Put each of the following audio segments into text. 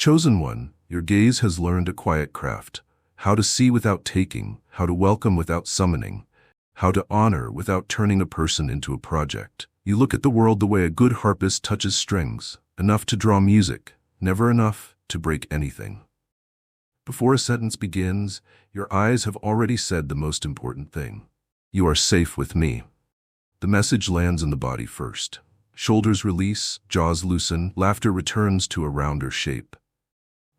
Chosen one, your gaze has learned a quiet craft. How to see without taking, how to welcome without summoning, how to honor without turning a person into a project. You look at the world the way a good harpist touches strings, enough to draw music, never enough to break anything. Before a sentence begins, your eyes have already said the most important thing. You are safe with me. The message lands in the body first. Shoulders release, jaws loosen, laughter returns to a rounder shape.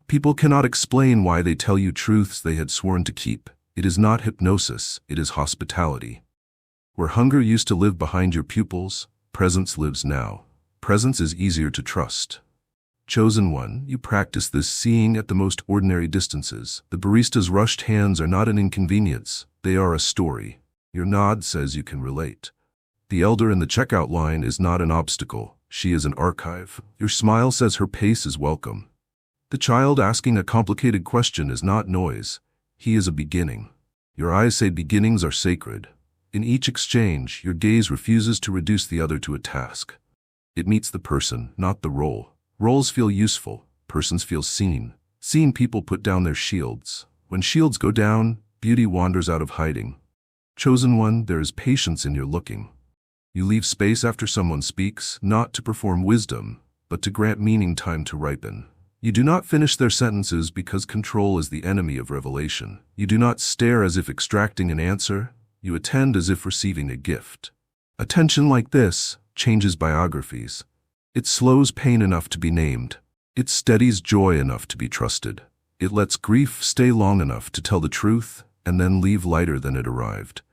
People cannot explain why they tell you truths they had sworn to keep. It is not hypnosis, it is hospitality. Where hunger used to live behind your pupils, presence lives now. Presence is easier to trust. Chosen one, you practice this seeing at the most ordinary distances. The barista's rushed hands are not an inconvenience, they are a story. Your nod says you can relate. The elder in the checkout line is not an obstacle, she is an archive. Your smile says her pace is welcome. The child asking a complicated question is not noise, he is a beginning. Your eyes say beginnings are sacred. In each exchange, your gaze refuses to reduce the other to a task. It meets the person, not the role. Roles feel useful, persons feel seen. Seen people put down their shields. When shields go down, beauty wanders out of hiding. Chosen one, there is patience in your looking. You leave space after someone speaks, not to perform wisdom, but to grant meaning time to ripen. You do not finish their sentences because control is the enemy of revelation. You do not stare as if extracting an answer, you attend as if receiving a gift. Attention like this changes biographies. It slows pain enough to be named. It steadies joy enough to be trusted. It lets grief stay long enough to tell the truth and then leave lighter than it arrived.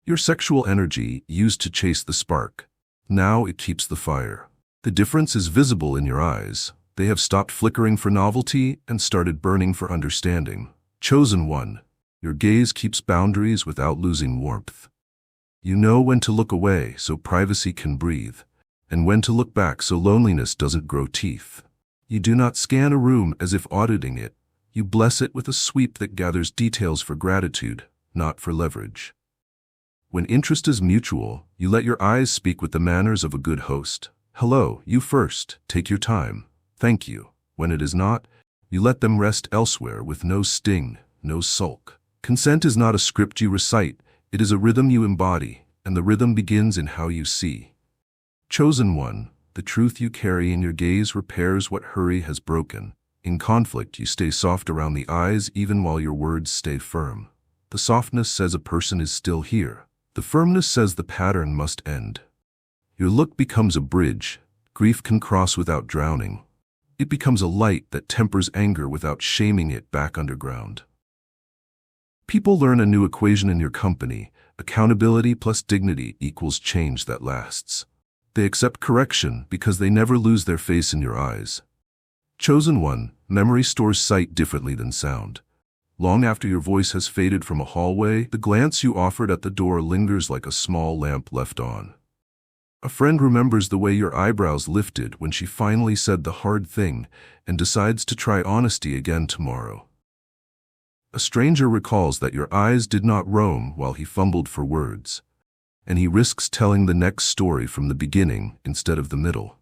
Your sexual energy used to chase the spark. Now it keeps the fire. The difference is visible in your eyes. They have stopped flickering for novelty and started burning for understanding. Chosen one, your gaze keeps boundaries without losing warmth. You know when to look away so privacy can breathe, and when to look back so loneliness doesn't grow teeth. You do not scan a room as if auditing it. You bless it with a sweep that gathers details for gratitude, not for leverage. When interest is mutual, you let your eyes speak with the manners of a good host. Hello, you first, take your time. Thank you. When it is not, you let them rest elsewhere with no sting, no sulk. Consent is not a script you recite, it is a rhythm you embody, and the rhythm begins in how you see. Chosen one, the truth you carry in your gaze repairs what hurry has broken. In conflict, you stay soft around the eyes even while your words stay firm. The softness says a person is still here. The firmness says the pattern must end. Your look becomes a bridge. Grief can cross without drowning. It becomes a light that tempers anger without shaming it back underground. People learn a new equation in your company. Accountability plus dignity equals change that lasts. They accept correction because they never lose their face in your eyes. Chosen one, memory stores sight differently than sound. Long after your voice has faded from a hallway, the glance you offered at the door lingers like a small lamp left on. A friend remembers the way your eyebrows lifted when she finally said the hard thing and decides to try honesty again tomorrow. A stranger recalls that your eyes did not roam while he fumbled for words, and he risks telling the next story from the beginning instead of the middle.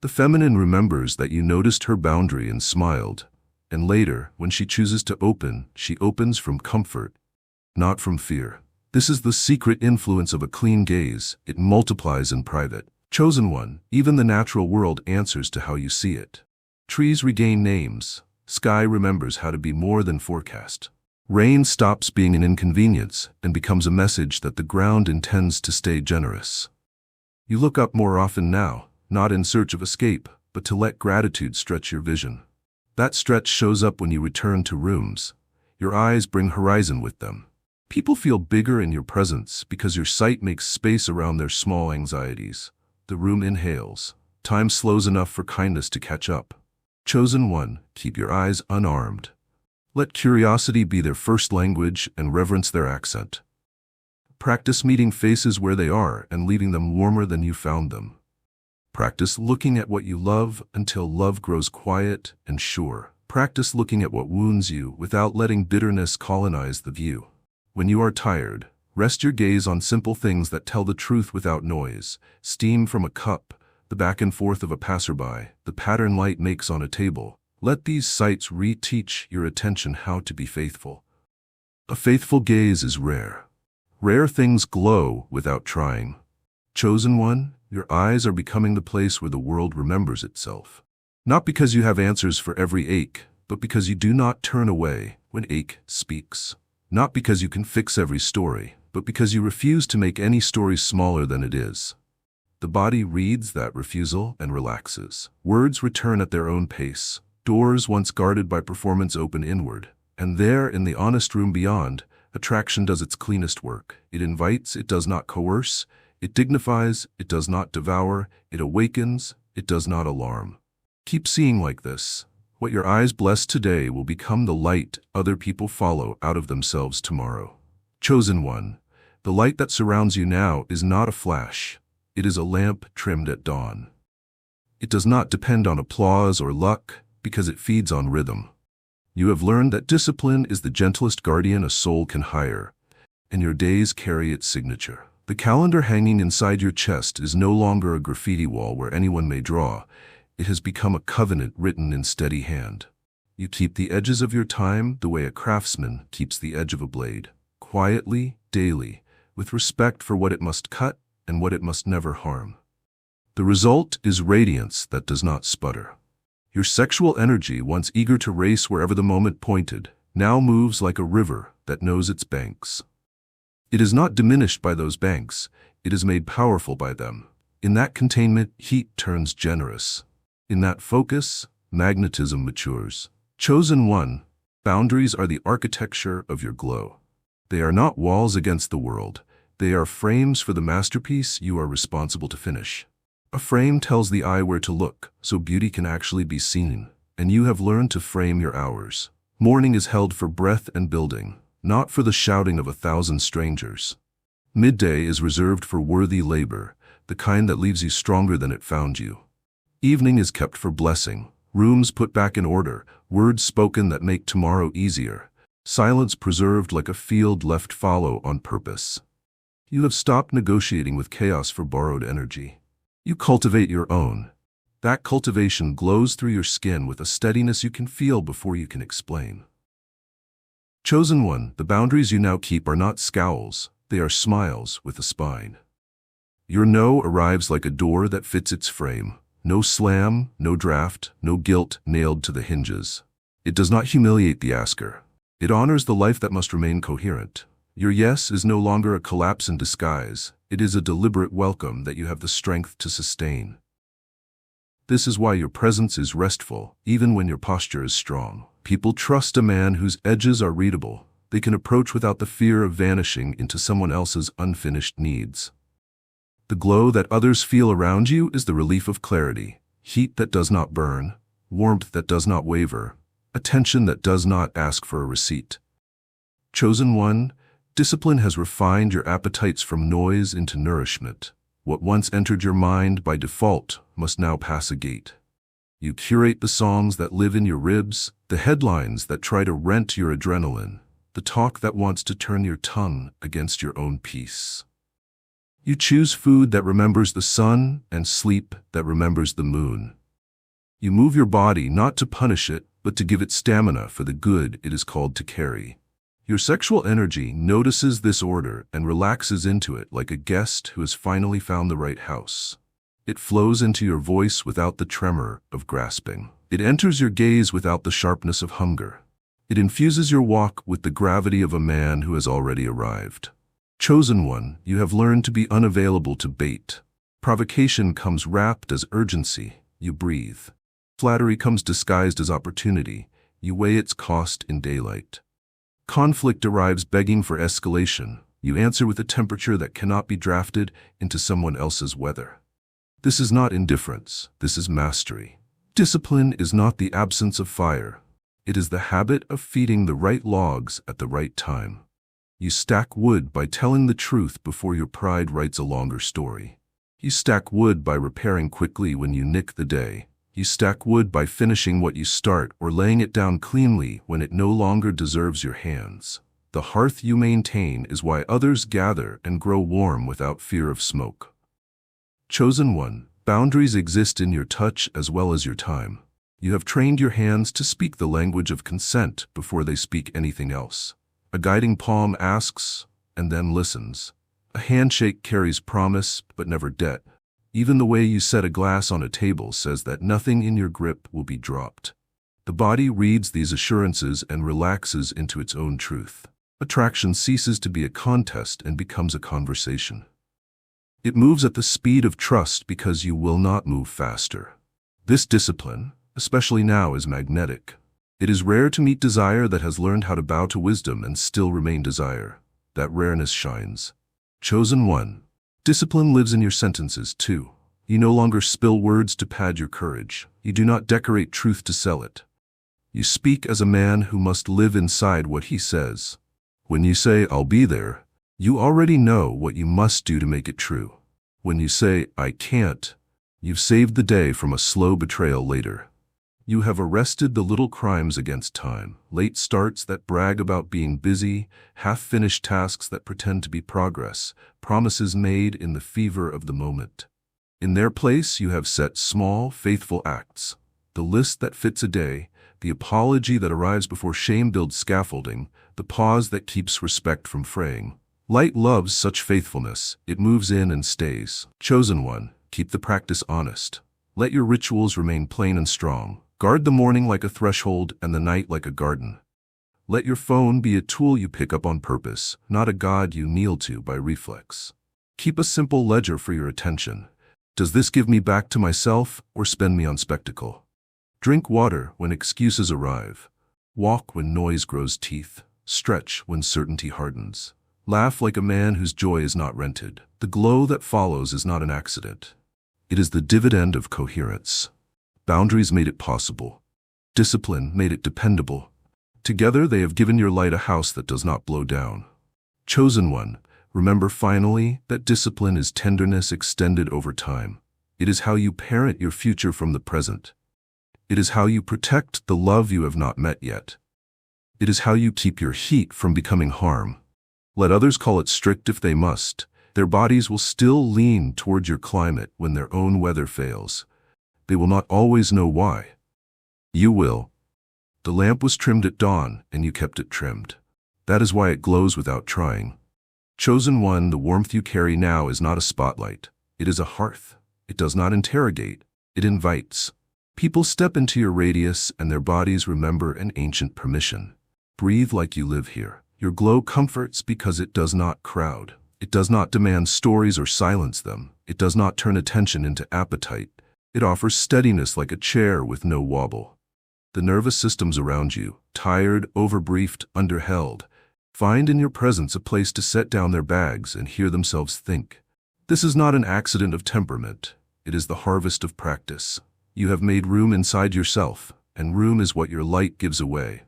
The feminine remembers that you noticed her boundary and smiled, and later, when she chooses to open, she opens from comfort, not from fear. This is the secret influence of a clean gaze. It multiplies in private. Chosen one, even the natural world answers to how you see it. Trees regain names. Sky remembers how to be more than forecast. Rain stops being an inconvenience and becomes a message that the ground intends to stay generous. You look up more often now, not in search of escape, but to let gratitude stretch your vision. That stretch shows up when you return to rooms. Your eyes bring horizon with them. People feel bigger in your presence because your sight makes space around their small anxieties. The room inhales. Time slows enough for kindness to catch up. Chosen one, keep your eyes unarmed. Let curiosity be their first language and reverence their accent. Practice meeting faces where they are and leaving them warmer than you found them. Practice looking at what you love until love grows quiet and sure. Practice looking at what wounds you without letting bitterness colonize the view. When you are tired, rest your gaze on simple things that tell the truth without noise. Steam from a cup, the back and forth of a passerby, the pattern light makes on a table. Let these sights reteach your attention how to be faithful. A faithful gaze is rare. Rare things glow without trying. Chosen one, your eyes are becoming the place where the world remembers itself. Not because you have answers for every ache, but because you do not turn away when ache speaks. Not because you can fix every story, but because you refuse to make any story smaller than it is. The body reads that refusal and relaxes. Words return at their own pace. Doors once guarded by performance open inward. And there, in the honest room beyond, attraction does its cleanest work. It invites, it does not coerce. It dignifies, it does not devour. It awakens, it does not alarm. Keep seeing like this. What your eyes bless today will become the light other people follow out of themselves tomorrow. Chosen one, the light that surrounds you now is not a flash. It is a lamp trimmed at dawn. It does not depend on applause or luck because it feeds on rhythm. You have learned that discipline is the gentlest guardian a soul can hire, and your days carry its signature. The calendar hanging inside your chest is no longer a graffiti wall where anyone may draw. It has become a covenant written in steady hand. You keep the edges of your time the way a craftsman keeps the edge of a blade, quietly, daily, with respect for what it must cut and what it must never harm. The result is radiance that does not sputter. Your sexual energy, once eager to race wherever the moment pointed, now moves like a river that knows its banks. It is not diminished by those banks, it is made powerful by them. In that containment, heat turns generous. In that focus, magnetism matures. Chosen one, boundaries are the architecture of your glow. They are not walls against the world. They are frames for the masterpiece you are responsible to finish. A frame tells the eye where to look, so beauty can actually be seen, and you have learned to frame your hours. Morning is held for breath and building, not for the shouting of 1,000 strangers. Midday is reserved for worthy labor, the kind that leaves you stronger than it found you. Evening is kept for blessing, rooms put back in order, words spoken that make tomorrow easier, silence preserved like a field left fallow on purpose. You have stopped negotiating with chaos for borrowed energy. You cultivate your own. That cultivation glows through your skin with a steadiness you can feel before you can explain. Chosen one, the boundaries you now keep are not scowls, they are smiles with a spine. Your no arrives like a door that fits its frame. No slam, no draft, no guilt nailed to the hinges. It does not humiliate the asker. It honors the life that must remain coherent. Your yes is no longer a collapse in disguise. It is a deliberate welcome that you have the strength to sustain. This is why your presence is restful, even when your posture is strong. People trust a man whose edges are readable. They can approach without the fear of vanishing into someone else's unfinished needs. The glow that others feel around you is the relief of clarity, heat that does not burn, warmth that does not waver, attention that does not ask for a receipt. Chosen one, discipline has refined your appetites from noise into nourishment. What once entered your mind by default must now pass a gate. You curate the songs that live in your ribs, the headlines that try to rent your adrenaline, the talk that wants to turn your tongue against your own peace. You choose food that remembers the sun and sleep that remembers the moon. You move your body not to punish it, but to give it stamina for the good it is called to carry. Your sexual energy notices this order and relaxes into it like a guest who has finally found the right house. It flows into your voice without the tremor of grasping. It enters your gaze without the sharpness of hunger. It infuses your walk with the gravity of a man who has already arrived. Chosen one, you have learned to be unavailable to bait. Provocation comes wrapped as urgency. You breathe. Flattery comes disguised as opportunity. You weigh its cost in daylight. Conflict arrives begging for escalation. You answer with a temperature that cannot be drafted into someone else's weather. This is not indifference. This is mastery. Discipline is not the absence of fire. It is the habit of feeding the right logs at the right time. You stack wood by telling the truth before your pride writes a longer story. You stack wood by repairing quickly when you nick the day. You stack wood by finishing what you start or laying it down cleanly when it no longer deserves your hands. The hearth you maintain is why others gather and grow warm without fear of smoke. Chosen one, boundaries exist in your touch as well as your time. You have trained your hands to speak the language of consent before they speak anything else. A guiding palm asks and then listens. A handshake carries promise but never debt. Even the way you set a glass on a table says that nothing in your grip will be dropped. The body reads these assurances and relaxes into its own truth. Attraction ceases to be a contest and becomes a conversation. It moves at the speed of trust because you will not move faster. This discipline, especially now, is magnetic. It is rare to meet desire that has learned how to bow to wisdom and still remain desire. That rareness shines. Chosen one. Discipline lives in your sentences too. You no longer spill words to pad your courage. You do not decorate truth to sell it. You speak as a man who must live inside what he says. When you say, "I'll be there," you already know what you must do to make it true. When you say, "I can't," you've saved the day from a slow betrayal later. You have arrested the little crimes against time, late starts that brag about being busy, half-finished tasks that pretend to be progress, promises made in the fever of the moment. In their place, you have set small, faithful acts. The list that fits a day, the apology that arrives before shame builds scaffolding, the pause that keeps respect from fraying. Light loves such faithfulness. It moves in and stays. Chosen one, keep the practice honest. Let your rituals remain plain and strong. Guard the morning like a threshold and the night like a garden. Let your phone be a tool you pick up on purpose, not a god you kneel to by reflex. Keep a simple ledger for your attention. Does this give me back to myself or spend me on spectacle? Drink water when excuses arrive. Walk when noise grows teeth. Stretch when certainty hardens. Laugh like a man whose joy is not rented. The glow that follows is not an accident. It is the dividend of coherence. Boundaries made it possible. Discipline made it dependable. Together they have given your light a house that does not blow down. Chosen one, remember finally that discipline is tenderness extended over time. It is how you parent your future from the present. It is how you protect the love you have not met yet. It is how you keep your heat from becoming harm. Let others call it strict if they must. Their bodies will still lean toward your climate when their own weather fails. They will not always know why. You will. The lamp was trimmed at dawn, and you kept it trimmed. That is why it glows without trying. Chosen one, the warmth you carry now is not a spotlight. It is a hearth. It does not interrogate. It invites. People step into your radius, and their bodies remember an ancient permission. Breathe like you live here. Your glow comforts because it does not crowd. It does not demand stories or silence them. It does not turn attention into appetite. It offers steadiness like a chair with no wobble. The nervous systems around you, tired, overbriefed, underheld, find in your presence a place to set down their bags and hear themselves think. This is not an accident of temperament. It is the harvest of practice. You have made room inside yourself, and room is what your light gives away.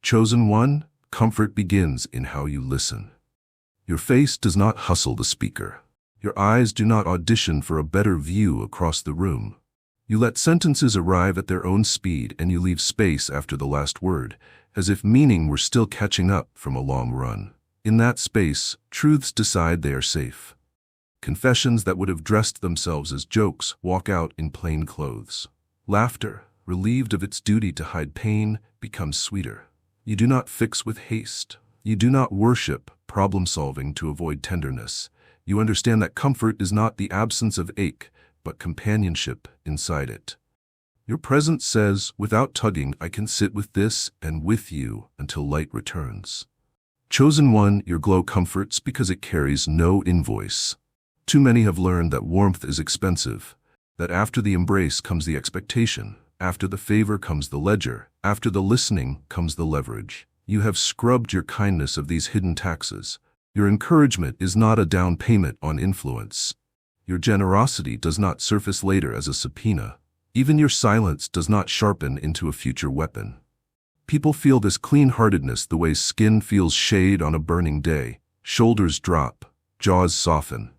Chosen one, comfort begins in how you listen. Your face does not hustle the speaker. Your eyes do not audition for a better view across the room. You let sentences arrive at their own speed and you leave space after the last word, as if meaning were still catching up from a long run. In that space, truths decide they are safe. Confessions that would have dressed themselves as jokes walk out in plain clothes. Laughter, relieved of its duty to hide pain, becomes sweeter. You do not fix with haste. You do not worship problem-solving to avoid tenderness. You understand that comfort is not the absence of ache, but companionship inside it. Your presence says, without tugging, I can sit with this and with you until light returns. Chosen one, your glow comforts because it carries no invoice. Too many have learned that warmth is expensive, that after the embrace comes the expectation, after the favor comes the ledger, after the listening comes the leverage. You have scrubbed your kindness of these hidden taxes. Your encouragement is not a down payment on influence. Your generosity does not surface later as a subpoena. Even your silence does not sharpen into a future weapon. People feel this clean-heartedness the way skin feels shade on a burning day. Shoulders drop, jaws soften.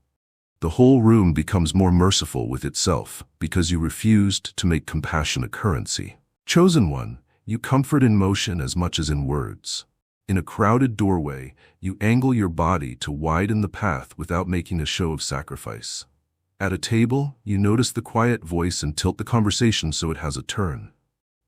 The whole room becomes more merciful with itself because you refused to make compassion a currency. Chosen one, you comfort in motion as much as in words. In a crowded doorway, you angle your body to widen the path without making a show of sacrifice. At a table, you notice the quiet voice and tilt the conversation so it has a turn.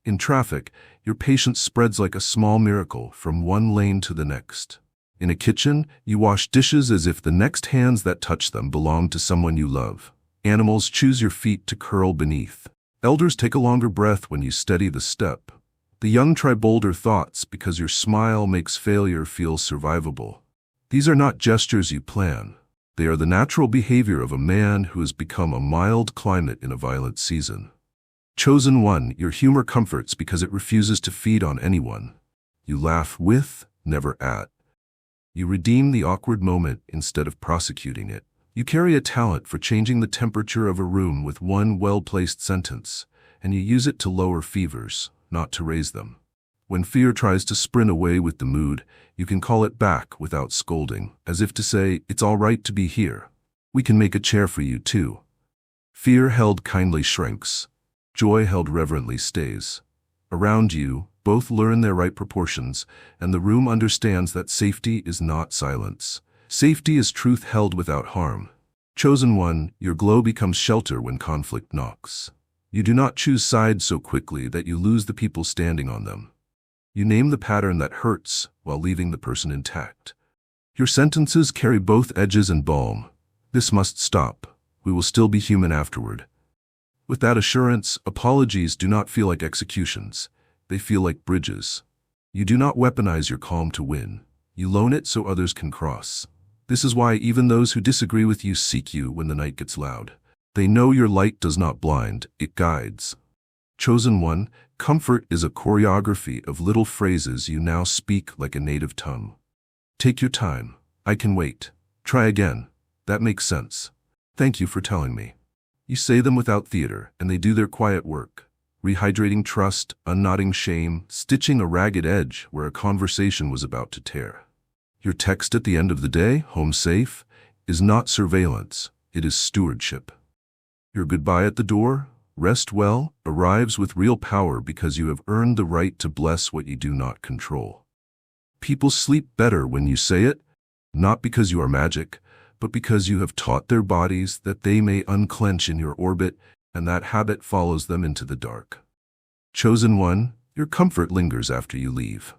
In traffic, your patience spreads like a small miracle from one lane to the next. In a kitchen, you wash dishes as if the next hands that touch them belong to someone you love. Animals choose your feet to curl beneath. Elders take a longer breath when you steady the step. The young try bolder thoughts because your smile makes failure feel survivable. These are not gestures you plan. They are the natural behavior of a man who has become a mild climate in a violent season. Chosen one, your humor comforts because it refuses to feed on anyone. You laugh with, never at. You redeem the awkward moment instead of prosecuting it. You carry a talent for changing the temperature of a room with one well-placed sentence, and you use it to lower fevers, not to raise them. When fear tries to sprint away with the mood, you can call it back without scolding, as if to say, "It's all right to be here. We can make a chair for you too." Fear held kindly shrinks. Joy held reverently stays. Around you, both learn their right proportions, and the room understands that safety is not silence. Safety is truth held without harm. Chosen one, your glow becomes shelter when conflict knocks. You do not choose sides so quickly that you lose the people standing on them. You name the pattern that hurts while leaving the person intact. Your sentences carry both edges and balm. This must stop. We will still be human afterward. With that assurance, apologies do not feel like executions. They feel like bridges. You do not weaponize your calm to win. You loan it so others can cross. This is why even those who disagree with you seek you when the night gets loud. They know your light does not blind, it guides. Chosen one, comfort is a choreography of little phrases you now speak like a native tongue. Take your time. I can wait. Try again. That makes sense. Thank you for telling me. You say them without theater, and they do their quiet work. Rehydrating trust, unknotting shame, stitching a ragged edge where a conversation was about to tear. Your text at the end of the day, home safe, is not surveillance, it is stewardship. Your goodbye at the door, rest well, arrives with real power because you have earned the right to bless what you do not control. People sleep better when you say it, not because you are magic, but because you have taught their bodies that they may unclench in your orbit, and that habit follows them into the dark. Chosen one, your comfort lingers after you leave.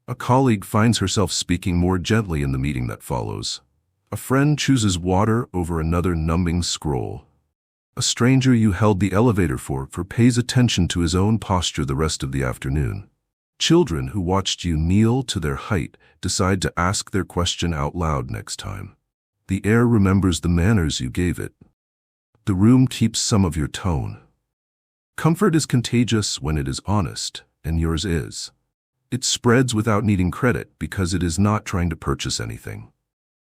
A colleague finds herself speaking more gently in the meeting that follows. A friend chooses water over another numbing scroll. A stranger you held the elevator for pays attention to his own posture the rest of the afternoon. Children who watched you kneel to their height decide to ask their question out loud next time. The air remembers the manners you gave it. The room keeps some of your tone. Comfort is contagious when it is honest, and yours is. It spreads without needing credit because it is not trying to purchase anything.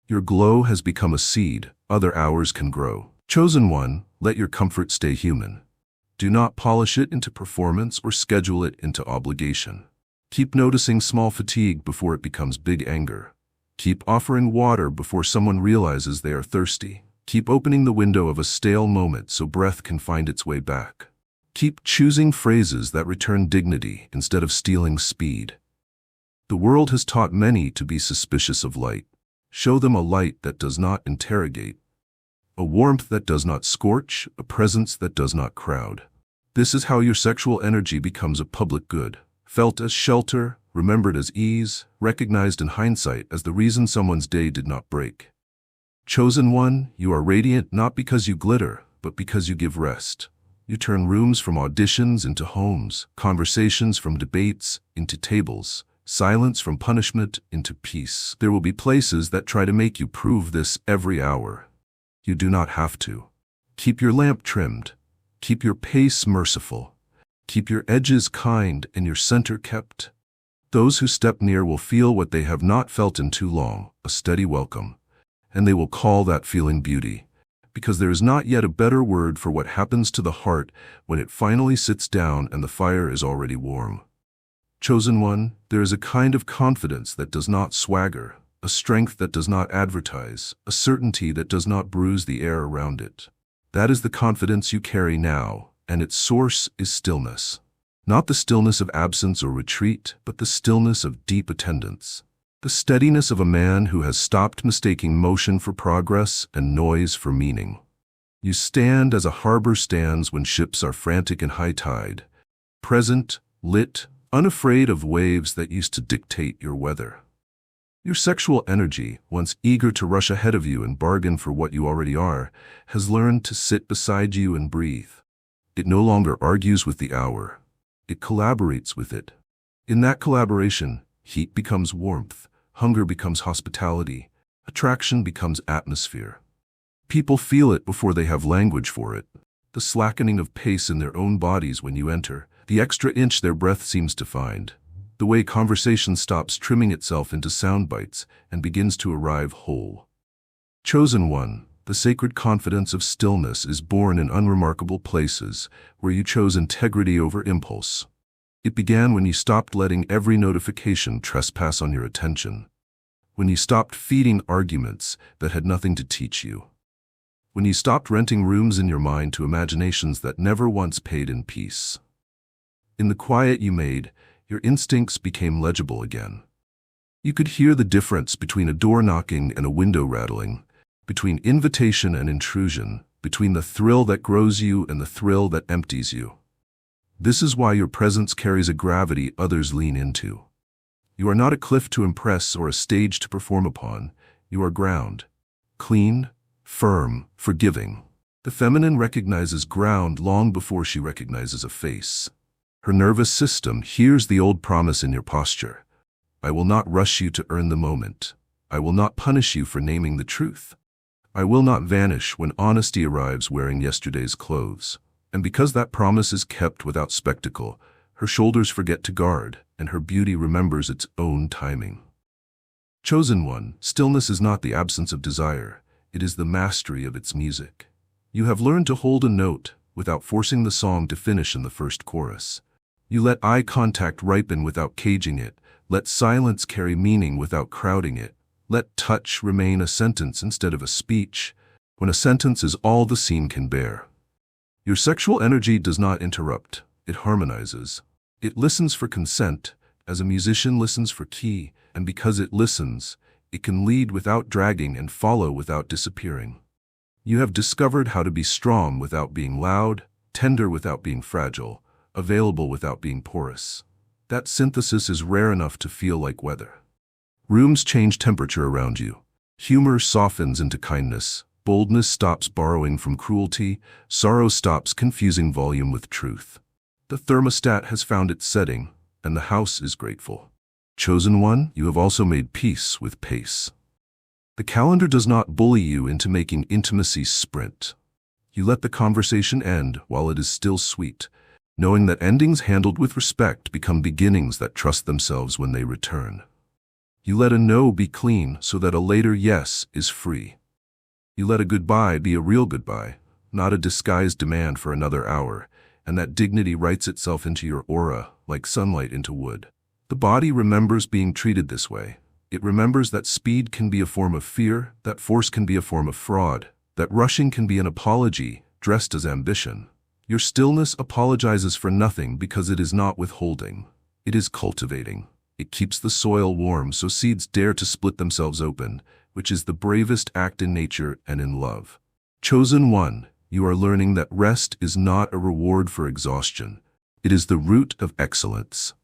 Your glow has become a seed, other hours can grow. Chosen one, let your comfort stay human. Do not polish it into performance or schedule it into obligation. Keep noticing small fatigue before it becomes big anger. Keep offering water before someone realizes they are thirsty. Keep opening the window of a stale moment so breath can find its way back. Keep choosing phrases that return dignity instead of stealing speed. The world has taught many to be suspicious of light. Show them a light that does not interrogate, a warmth that does not scorch, a presence that does not crowd. This is how your sexual energy becomes a public good, felt as shelter, remembered as ease, recognized in hindsight as the reason someone's day did not break. Chosen one, you are radiant not because you glitter, but because you give rest. You turn rooms from auditions into homes, conversations from debates into tables, silence from punishment into peace. There will be places that try to make you prove this every hour. You do not have to. Keep your lamp trimmed. Keep your pace merciful. Keep your edges kind and your center kept. Those who step near will feel what they have not felt in too long, a steady welcome. And they will call that feeling beauty, because there is not yet a better word for what happens to the heart when it finally sits down and the fire is already warm. Chosen one, there is a kind of confidence that does not swagger, a strength that does not advertise, a certainty that does not bruise the air around it. That is the confidence you carry now, and its source is stillness. Not the stillness of absence or retreat, but the stillness of deep attendance. The steadiness of a man who has stopped mistaking motion for progress and noise for meaning. You stand as a harbor stands when ships are frantic in high tide, present, lit, unafraid of waves that used to dictate your weather. Your sexual energy, once eager to rush ahead of you and bargain for what you already are, has learned to sit beside you and breathe. It no longer argues with the hour. It collaborates with it. In that collaboration, heat becomes warmth, hunger becomes hospitality, attraction becomes atmosphere. People feel it before they have language for it. The slackening of pace in their own bodies when you enter, the extra inch their breath seems to find, the way conversation stops trimming itself into sound bites and begins to arrive whole. Chosen one, the sacred confidence of stillness is born in unremarkable places where you chose integrity over impulse. It began when you stopped letting every notification trespass on your attention, when you stopped feeding arguments that had nothing to teach you, when you stopped renting rooms in your mind to imaginations that never once paid in peace. In the quiet you made, your instincts became legible again. You could hear the difference between a door knocking and a window rattling, between invitation and intrusion, between the thrill that grows you and the thrill that empties you. This is why your presence carries a gravity others lean into. You are not a cliff to impress or a stage to perform upon. You are ground. Clean, firm, forgiving. The feminine recognizes ground long before she recognizes a face. Her nervous system hears the old promise in your posture. I will not rush you to earn the moment. I will not punish you for naming the truth. I will not vanish when honesty arrives wearing yesterday's clothes. And because that promise is kept without spectacle, her shoulders forget to guard, and her beauty remembers its own timing. Chosen one, stillness is not the absence of desire, it is the mastery of its music. You have learned to hold a note without forcing the song to finish in the first chorus. You let eye contact ripen without caging it, let silence carry meaning without crowding it, let touch remain a sentence instead of a speech, when a sentence is all the scene can bear. Your sexual energy does not interrupt, it harmonizes. It listens for consent, as a musician listens for key, and because it listens, it can lead without dragging and follow without disappearing. You have discovered how to be strong without being loud, tender without being fragile, available without being porous. That synthesis is rare enough to feel like weather. Rooms change temperature around you. Humor softens into kindness. Boldness stops borrowing from cruelty. Sorrow stops confusing volume with truth. The thermostat has found its setting, and the house is grateful. Chosen one, you have also made peace with pace. The calendar does not bully you into making intimacy sprint. You let the conversation end while it is still sweet, knowing that endings handled with respect become beginnings that trust themselves when they return. You let a no be clean so that a later yes is free. You let a goodbye be a real goodbye, not a disguised demand for another hour, and that dignity writes itself into your aura like sunlight into wood. The body remembers being treated this way. It remembers that speed can be a form of fear, that force can be a form of fraud, that rushing can be an apology dressed as ambition. Your stillness apologizes for nothing because it is not withholding. It is cultivating. It keeps the soil warm so seeds dare to split themselves open, which is the bravest act in nature and in love. Chosen one, you are learning that rest is not a reward for exhaustion. It is the root of excellence.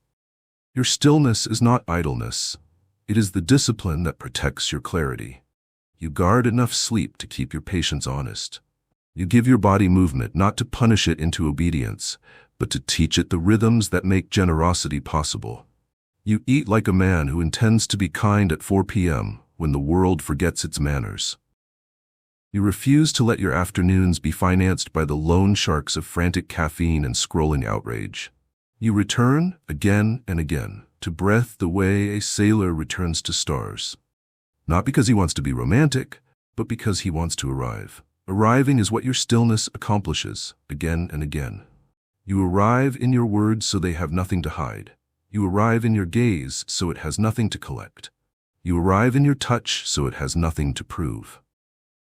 Your stillness is not idleness. It is the discipline that protects your clarity. You guard enough sleep to keep your patience honest. You give your body movement not to punish it into obedience, but to teach it the rhythms that make generosity possible. You eat like a man who intends to be kind at 4 p.m. when the world forgets its manners. You refuse to let your afternoons be financed by the loan sharks of frantic caffeine and scrolling outrage. You return, again and again, to breath the way a sailor returns to stars. Not because he wants to be romantic, but because he wants to arrive. Arriving is what your stillness accomplishes, again and again. You arrive in your words so they have nothing to hide. You arrive in your gaze so it has nothing to collect. You arrive in your touch so it has nothing to prove.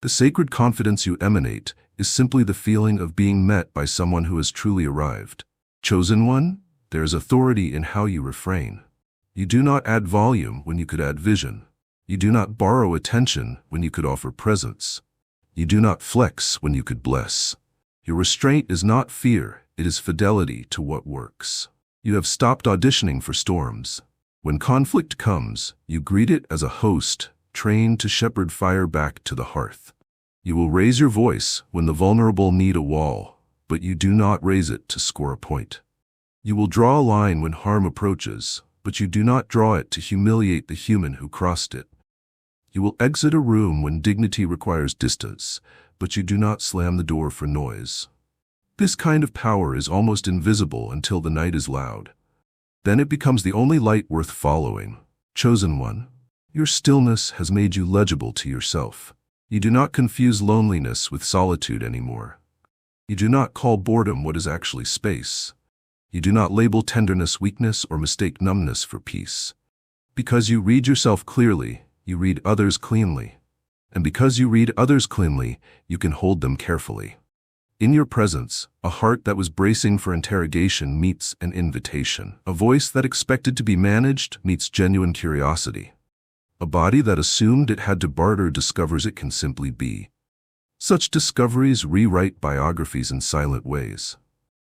The sacred confidence you emanate is simply the feeling of being met by someone who has truly arrived. Chosen one, there is authority in how you refrain. You do not add volume when you could add vision. You do not borrow attention when you could offer presence. You do not flex when you could bless. Your restraint is not fear, it is fidelity to what works. You have stopped auditioning for storms. When conflict comes, you greet it as a host, trained to shepherd fire back to the hearth. You will raise your voice when the vulnerable need a wall, but you do not raise it to score a point. You will draw a line when harm approaches, but you do not draw it to humiliate the human who crossed it. You will exit a room when dignity requires distance, but you do not slam the door for noise. This kind of power is almost invisible until the night is loud. Then it becomes the only light worth following. Chosen one, your stillness has made you legible to yourself. You do not confuse loneliness with solitude anymore. You do not call boredom what is actually space. You do not label tenderness weakness or mistake numbness for peace. Because you read yourself clearly, you read others cleanly. And because you read others cleanly, you can hold them carefully. In your presence, a heart that was bracing for interrogation meets an invitation. A voice that expected to be managed meets genuine curiosity. A body that assumed it had to barter discovers it can simply be. Such discoveries rewrite biographies in silent ways.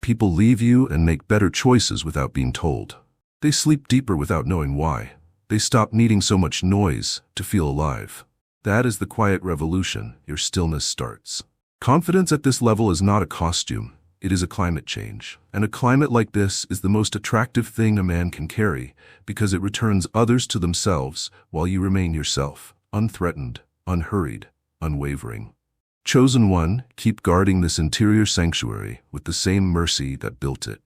People leave you and make better choices without being told. They sleep deeper without knowing why. They stop needing so much noise to feel alive. That is the quiet revolution your stillness starts. Confidence at this level is not a costume, it is a climate change. And a climate like this is the most attractive thing a man can carry, because it returns others to themselves while you remain yourself, unthreatened, unhurried, unwavering. Chosen one, keep guarding this interior sanctuary with the same mercy that built it.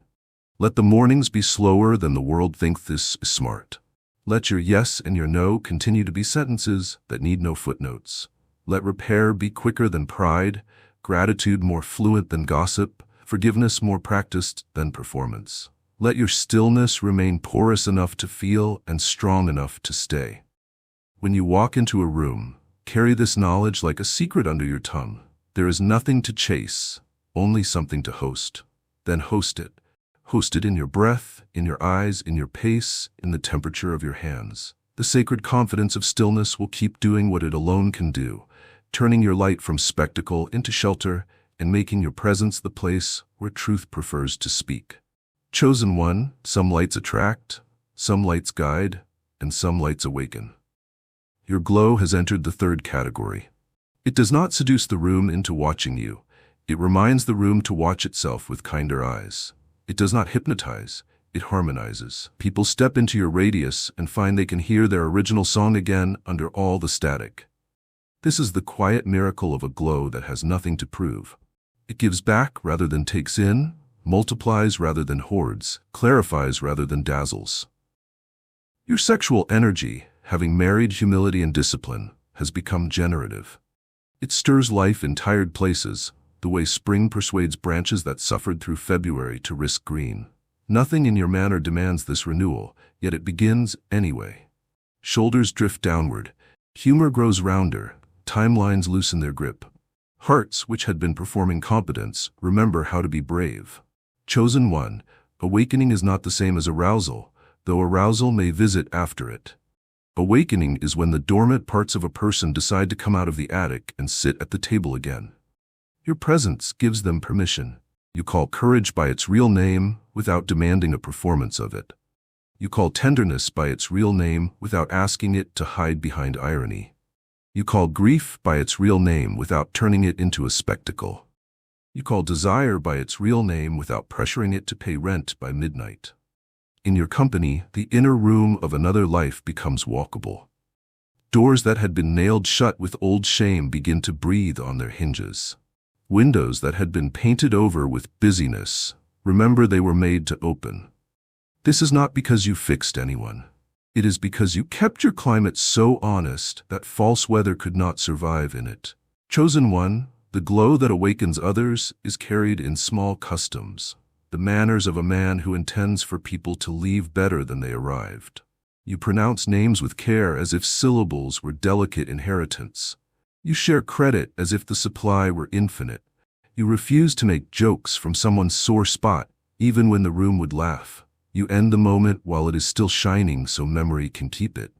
Let the mornings be slower than the world thinks this is smart. Let your yes and your no continue to be sentences that need no footnotes. Let repair be quicker than pride, gratitude more fluent than gossip, forgiveness more practiced than performance. Let your stillness remain porous enough to feel and strong enough to stay. When you walk into a room, carry this knowledge like a secret under your tongue. There is nothing to chase, only something to host. Then host it. Host it in your breath, in your eyes, in your pace, in the temperature of your hands. The sacred confidence of stillness will keep doing what it alone can do, turning your light from spectacle into shelter and making your presence the place where truth prefers to speak. Chosen one, some lights attract, some lights guide, and some lights awaken. Your glow has entered the third category. It does not seduce the room into watching you. It reminds the room to watch itself with kinder eyes. It does not hypnotize, it harmonizes. People step into your radius and find they can hear their original song again under all the static. This is the quiet miracle of a glow that has nothing to prove. It gives back rather than takes in, multiplies rather than hoards, clarifies rather than dazzles. Your sexual energy, having married humility and discipline, has become generative. It stirs life in tired places, the way spring persuades branches that suffered through February to risk green. Nothing in your manner demands this renewal, yet it begins anyway. Shoulders drift downward, humor grows rounder, timelines loosen their grip. Hearts, which had been performing competence, remember how to be brave. Chosen one, awakening is not the same as arousal, though arousal may visit after it. Awakening is when the dormant parts of a person decide to come out of the attic and sit at the table again. Your presence gives them permission. You call courage by its real name without demanding a performance of it. You call tenderness by its real name without asking it to hide behind irony. You call grief by its real name without turning it into a spectacle. You call desire by its real name without pressuring it to pay rent by midnight. In your company, the inner room of another life becomes walkable. Doors that had been nailed shut with old shame begin to breathe on their hinges. Windows that had been painted over with busyness, remember they were made to open. This is not because you fixed anyone. It is because you kept your climate so honest that false weather could not survive in it. Chosen one, the glow that awakens others is carried in small customs, the manners of a man who intends for people to leave better than they arrived. You pronounce names with care as if syllables were delicate inheritance. You share credit as if the supply were infinite. You refuse to make jokes from someone's sore spot, even when the room would laugh. You end the moment while it is still shining so memory can keep it.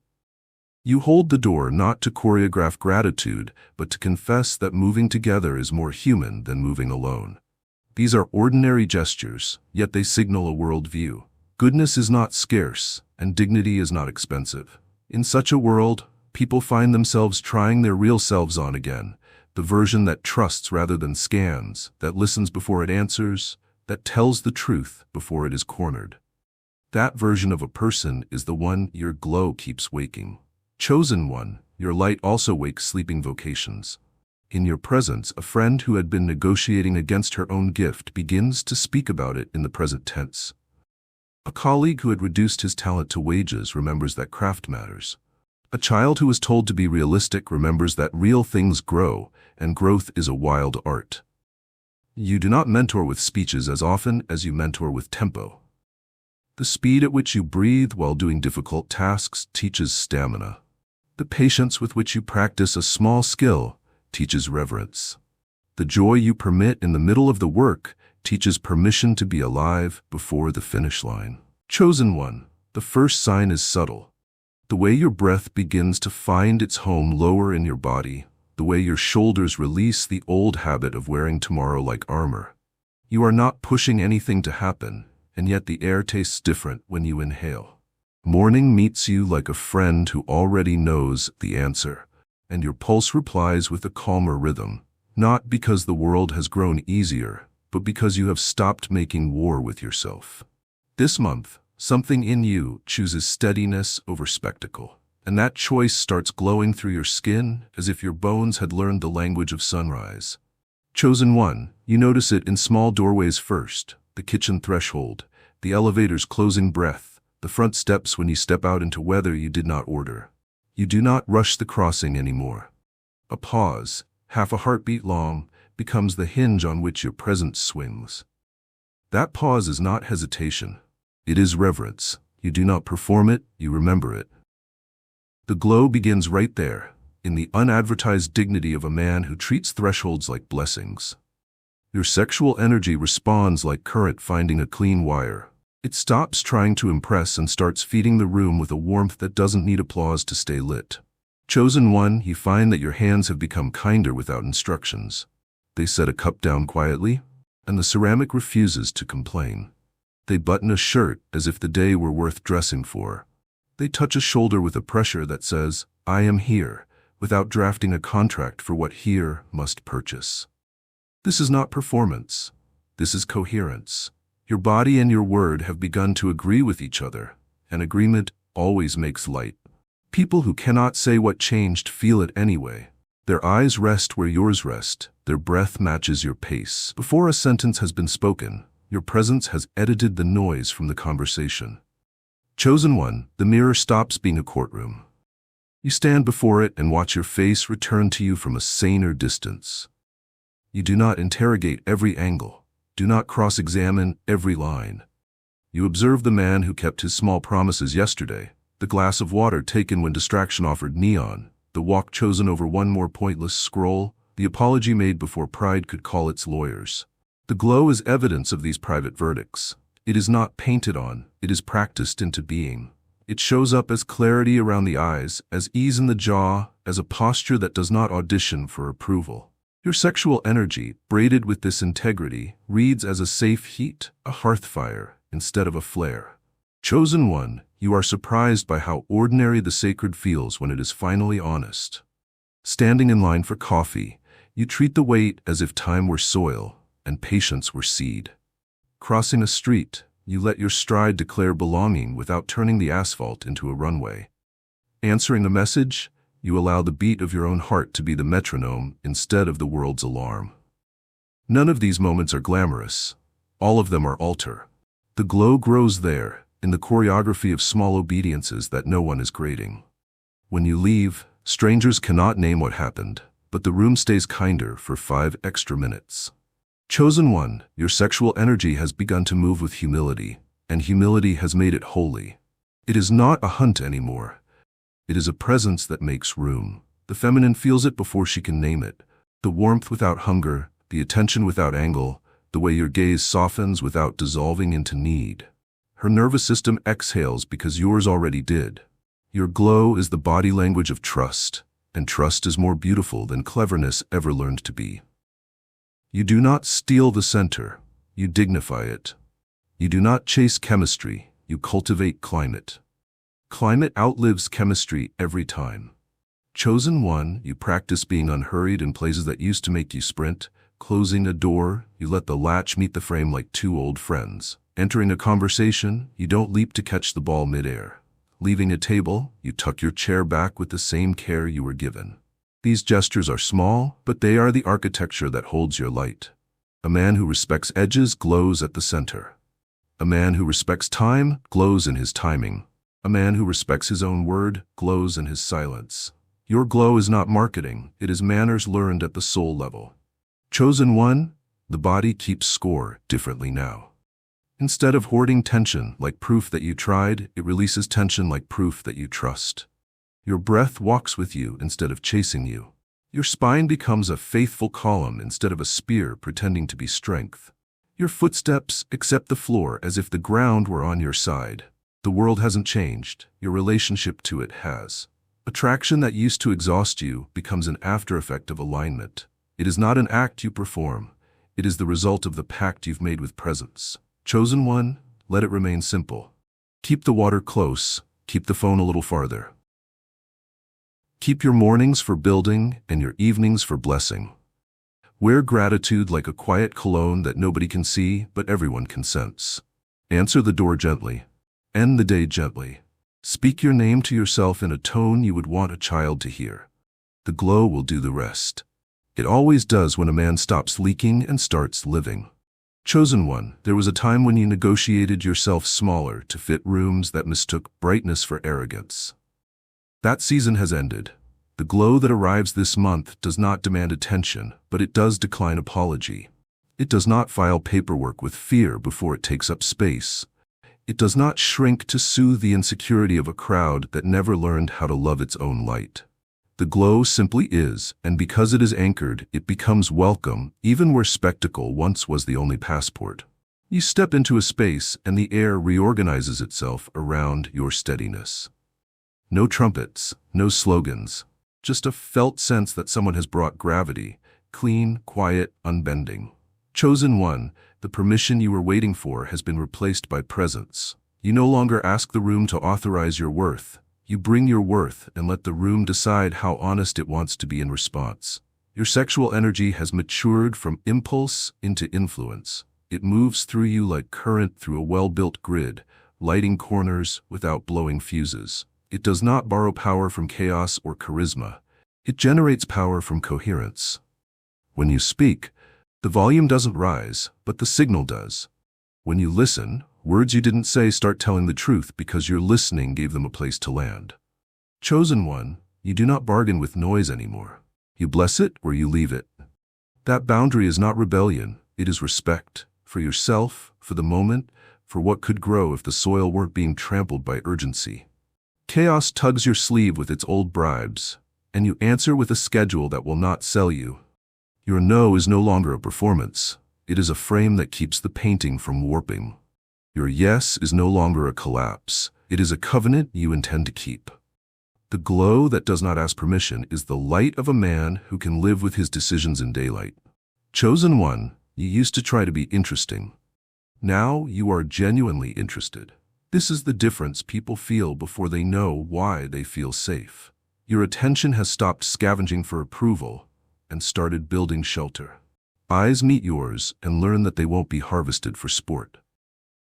You hold the door not to choreograph gratitude, but to confess that moving together is more human than moving alone. These are ordinary gestures, yet they signal a worldview. Goodness is not scarce, and dignity is not expensive. In such a world, people find themselves trying their real selves on again, the version that trusts rather than scans, that listens before it answers, that tells the truth before it is cornered. That version of a person is the one your glow keeps waking. Chosen one, your light also wakes sleeping vocations. In your presence, a friend who had been negotiating against her own gift begins to speak about it in the present tense. A colleague who had reduced his talent to wages remembers that craft matters. A child who was told to be realistic remembers that real things grow, and growth is a wild art. You do not mentor with speeches as often as you mentor with tempo. The speed at which you breathe while doing difficult tasks teaches stamina. The patience with which you practice a small skill teaches reverence. The joy you permit in the middle of the work teaches permission to be alive before the finish line. Chosen one, the first sign is subtle. The way your breath begins to find its home lower in your body, the way your shoulders release the old habit of wearing tomorrow like armor. You are not pushing anything to happen, and yet the air tastes different when you inhale. Morning meets you like a friend who already knows the answer, and your pulse replies with a calmer rhythm, not because the world has grown easier, but because you have stopped making war with yourself. This month, something in you chooses steadiness over spectacle, and that choice starts glowing through your skin as if your bones had learned the language of sunrise. Chosen one, you notice it in small doorways first, the kitchen threshold, the elevator's closing breath, the front steps when you step out into weather you did not order. You do not rush the crossing anymore. A pause, half a heartbeat long, becomes the hinge on which your presence swings. That pause is not hesitation. It is reverence. You do not perform it, you remember it. The glow begins right there, in the unadvertised dignity of a man who treats thresholds like blessings. Your sexual energy responds like current finding a clean wire. It stops trying to impress and starts feeding the room with a warmth that doesn't need applause to stay lit. Chosen one, you find that your hands have become kinder without instructions. They set a cup down quietly, and the ceramic refuses to complain. They button a shirt as if the day were worth dressing for. They touch a shoulder with a pressure that says, I am here, without drafting a contract for what here must purchase. This is not performance. This is coherence. Your body and your word have begun to agree with each other, and agreement always makes light. People who cannot say what changed feel it anyway. Their eyes rest where yours rest, their breath matches your pace. Before a sentence has been spoken, your presence has edited the noise from the conversation. Chosen one, the mirror stops being a courtroom. You stand before it and watch your face return to you from a saner distance. You do not interrogate every angle. Do not cross-examine every line. You observe the man who kept his small promises yesterday, the glass of water taken when distraction offered neon, the walk chosen over one more pointless scroll, the apology made before pride could call its lawyers. The glow is evidence of these private verdicts. It is not painted on, it is practiced into being. It shows up as clarity around the eyes, as ease in the jaw, as a posture that does not audition for approval. Your sexual energy, braided with this integrity, reads as a safe heat, a hearth fire, instead of a flare. Chosen one, you are surprised by how ordinary the sacred feels when it is finally honest. Standing in line for coffee, you treat the wait as if time were soil and patience were seed. Crossing a street, you let your stride declare belonging without turning the asphalt into a runway. Answering a message, you allow the beat of your own heart to be the metronome instead of the world's alarm. None of these moments are glamorous. All of them are altar. The glow grows there, in the choreography of small obediences that no one is grading. When you leave, strangers cannot name what happened, but the room stays kinder for 5 extra minutes. Chosen one, your sexual energy has begun to move with humility, and humility has made it holy. It is not a hunt anymore. It is a presence that makes room. The feminine feels it before she can name it. The warmth without hunger, the attention without angle, the way your gaze softens without dissolving into need. Her nervous system exhales because yours already did. Your glow is the body language of trust, and trust is more beautiful than cleverness ever learned to be. You do not steal the center, you dignify it. You do not chase chemistry, you cultivate climate. Climate outlives chemistry every time. Chosen one, you practice being unhurried in places that used to make you sprint. Closing a door, you let the latch meet the frame like two old friends. Entering a conversation, you don't leap to catch the ball midair. Leaving a table, you tuck your chair back with the same care you were given. These gestures are small, but they are the architecture that holds your light. A man who respects edges glows at the center. A man who respects time glows in his timing. A man who respects his own word glows in his silence. Your glow is not marketing, it is manners learned at the soul level. Chosen one, the body keeps score differently now. Instead of hoarding tension like proof that you tried, it releases tension like proof that you trust. Your breath walks with you instead of chasing you. Your spine becomes a faithful column instead of a spear pretending to be strength. Your footsteps accept the floor as if the ground were on your side. The world hasn't changed, your relationship to it has. Attraction that used to exhaust you becomes an after-effect of alignment. It is not an act you perform, it is the result of the pact you've made with presence. Chosen one, let it remain simple. Keep the water close, keep the phone a little farther. Keep your mornings for building and your evenings for blessing. Wear gratitude like a quiet cologne that nobody can see but everyone can sense. Answer the door gently. End the day gently. Speak your name to yourself in a tone you would want a child to hear. The glow will do the rest. It always does when a man stops leaking and starts living. Chosen one, there was a time when you negotiated yourself smaller to fit rooms that mistook brightness for arrogance. That season has ended. The glow that arrives this month does not demand attention, but it does decline apology. It does not file paperwork with fear before it takes up space. It does not shrink to soothe the insecurity of a crowd that never learned how to love its own light. The glow simply is, and because it is anchored, it becomes welcome, even where spectacle once was the only passport. You step into a space and the air reorganizes itself around your steadiness. No trumpets, no slogans, just a felt sense that someone has brought gravity, clean, quiet, unbending. Chosen one, the permission you were waiting for has been replaced by presence. You no longer ask the room to authorize your worth. You bring your worth and let the room decide how honest it wants to be in response. Your sexual energy has matured from impulse into influence. It moves through you like current through a well-built grid, lighting corners without blowing fuses. It does not borrow power from chaos or charisma. It generates power from coherence. When you speak, the volume doesn't rise, but the signal does. When you listen, words you didn't say start telling the truth because your listening gave them a place to land. Chosen one, you do not bargain with noise anymore. You bless it or you leave it. That boundary is not rebellion, it is respect. For yourself, for the moment, for what could grow if the soil weren't being trampled by urgency. Chaos tugs your sleeve with its old bribes, and you answer with a schedule that will not sell you. Your no is no longer a performance. It is a frame that keeps the painting from warping. Your yes is no longer a collapse. It is a covenant you intend to keep. The glow that does not ask permission is the light of a man who can live with his decisions in daylight. Chosen one, you used to try to be interesting. Now you are genuinely interested. This is the difference people feel before they know why they feel safe. Your attention has stopped scavenging for approval and started building shelter. Eyes meet yours and learn that they won't be harvested for sport.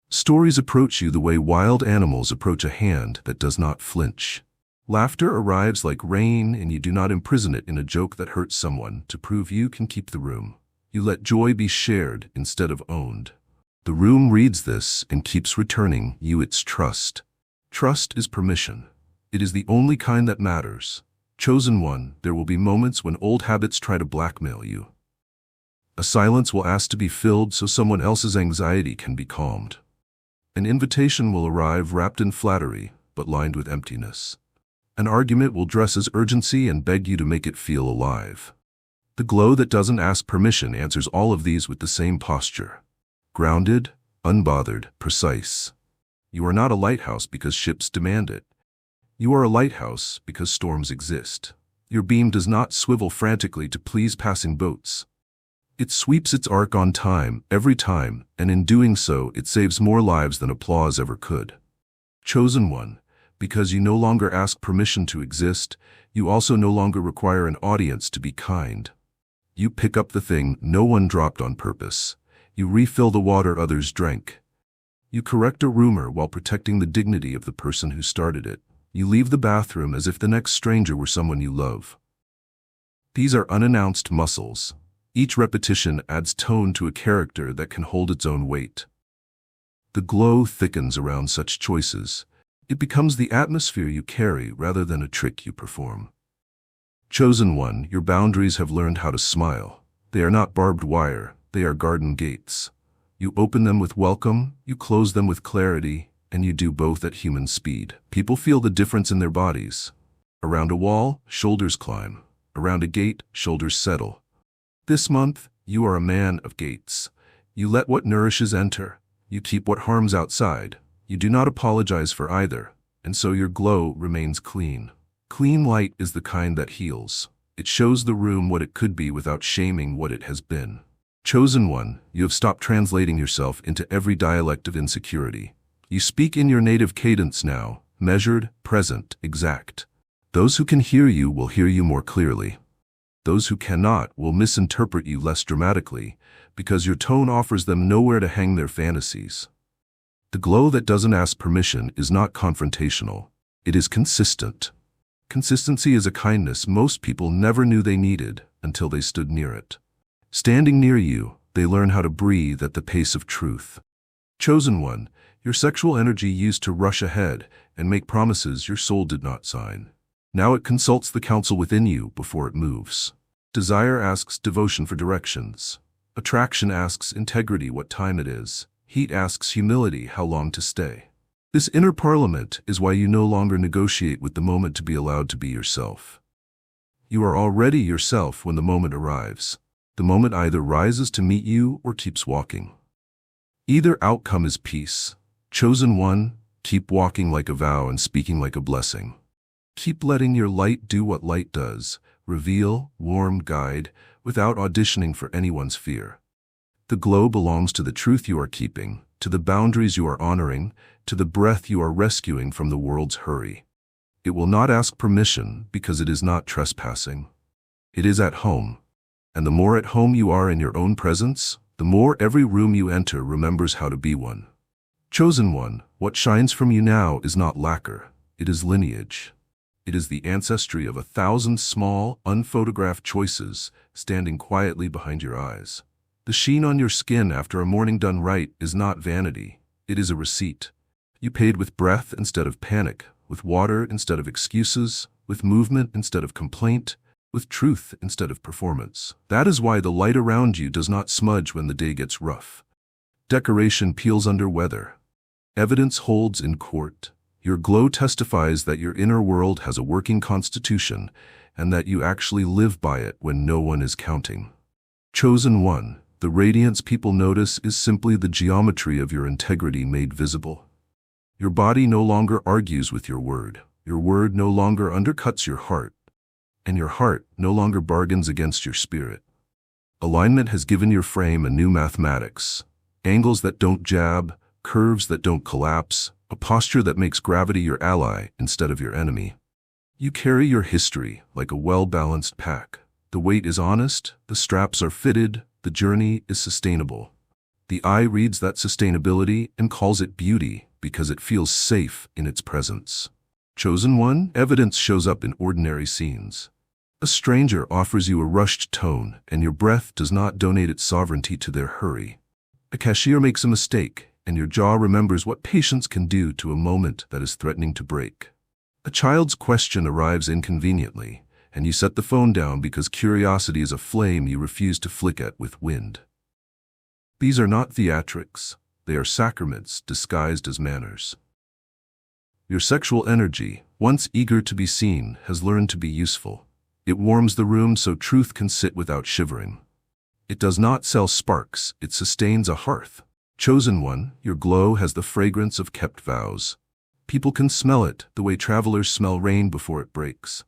Stories approach you the way wild animals approach a hand that does not flinch. Laughter arrives like rain and you do not imprison it in a joke that hurts someone to prove you can keep the room. You let joy be shared instead of owned. The room reads this and keeps returning you its trust. Trust is permission. It is the only kind that matters. Chosen one, there will be moments when old habits try to blackmail you. A silence will ask to be filled so someone else's anxiety can be calmed. An invitation will arrive wrapped in flattery, but lined with emptiness. An argument will dress as urgency and beg you to make it feel alive. The glow that doesn't ask permission answers all of these with the same posture. Grounded, unbothered, precise. You are not a lighthouse because ships demand it. You are a lighthouse because storms exist. Your beam does not swivel frantically to please passing boats. It sweeps its arc on time, every time, and in doing so, it saves more lives than applause ever could. Chosen one, because you no longer ask permission to exist, you also no longer require an audience to be kind. You pick up the thing no one dropped on purpose. You refill the water others drank. You correct a rumor while protecting the dignity of the person who started it. You leave the bathroom as if the next stranger were someone you love. These are unannounced muscles. Each repetition adds tone to a character that can hold its own weight. The glow thickens around such choices. It becomes the atmosphere you carry rather than a trick you perform. Chosen one, your boundaries have learned how to smile. They are not barbed wire, they are garden gates. You open them with welcome, you close them with clarity, and you do both at human speed. People feel the difference in their bodies. Around a wall, shoulders climb. Around a gate, shoulders settle. This month, you are a man of gates. You let what nourishes enter. You keep what harms outside. You do not apologize for either, and so your glow remains clean. Clean light is the kind that heals. It shows the room what it could be without shaming what it has been. Chosen one, you have stopped translating yourself into every dialect of insecurity. You speak in your native cadence now, measured, present, exact. Those who can hear you will hear you more clearly. Those who cannot will misinterpret you less dramatically, because your tone offers them nowhere to hang their fantasies. The glow that doesn't ask permission is not confrontational. It is consistent. Consistency is a kindness most people never knew they needed until they stood near it. Standing near you, they learn how to breathe at the pace of truth. Chosen one, your sexual energy used to rush ahead and make promises your soul did not sign. Now it consults the counsel within you before it moves. Desire asks devotion for directions. Attraction asks integrity what time it is. Heat asks humility how long to stay. This inner parliament is why you no longer negotiate with the moment to be allowed to be yourself. You are already yourself when the moment arrives. The moment either rises to meet you or keeps walking. Either outcome is peace. Chosen one, keep walking like a vow and speaking like a blessing. Keep letting your light do what light does, reveal, warm, guide, without auditioning for anyone's fear. The glow belongs to the truth you are keeping, to the boundaries you are honoring, to the breath you are rescuing from the world's hurry. It will not ask permission because it is not trespassing. It is at home. And the more at home you are in your own presence, the more every room you enter remembers how to be one. Chosen one, what shines from you now is not lacquer, it is lineage. It is the ancestry of 1,000 small, unphotographed choices standing quietly behind your eyes. The sheen on your skin after a morning done right is not vanity, it is a receipt. You paid with breath instead of panic, with water instead of excuses, with movement instead of complaint, with truth instead of performance. That is why the light around you does not smudge when the day gets rough. Decoration peels under weather. Evidence holds in court. Your glow testifies that your inner world has a working constitution and that you actually live by it when no one is counting. Chosen one, the radiance people notice is simply the geometry of your integrity made visible. Your body no longer argues with your word no longer undercuts your heart, and your heart no longer bargains against your spirit. Alignment has given your frame a new mathematics, angles that don't jab, curves that don't collapse, a posture that makes gravity your ally instead of your enemy. You carry your history like a well-balanced pack. The weight is honest, the straps are fitted, the journey is sustainable. The eye reads that sustainability and calls it beauty because it feels safe in its presence. Chosen one, evidence shows up in ordinary scenes. A stranger offers you a rushed tone and your breath does not donate its sovereignty to their hurry. A cashier makes a mistake and your jaw remembers what patience can do to a moment that is threatening to break. A child's question arrives inconveniently, and you set the phone down because curiosity is a flame you refuse to flick at with wind. These are not theatrics, they are sacraments disguised as manners. Your sexual energy, once eager to be seen, has learned to be useful. It warms the room so truth can sit without shivering. It does not sell sparks, it sustains a hearth. Chosen one, your glow has the fragrance of kept vows. People can smell it the way travelers smell rain before it breaks.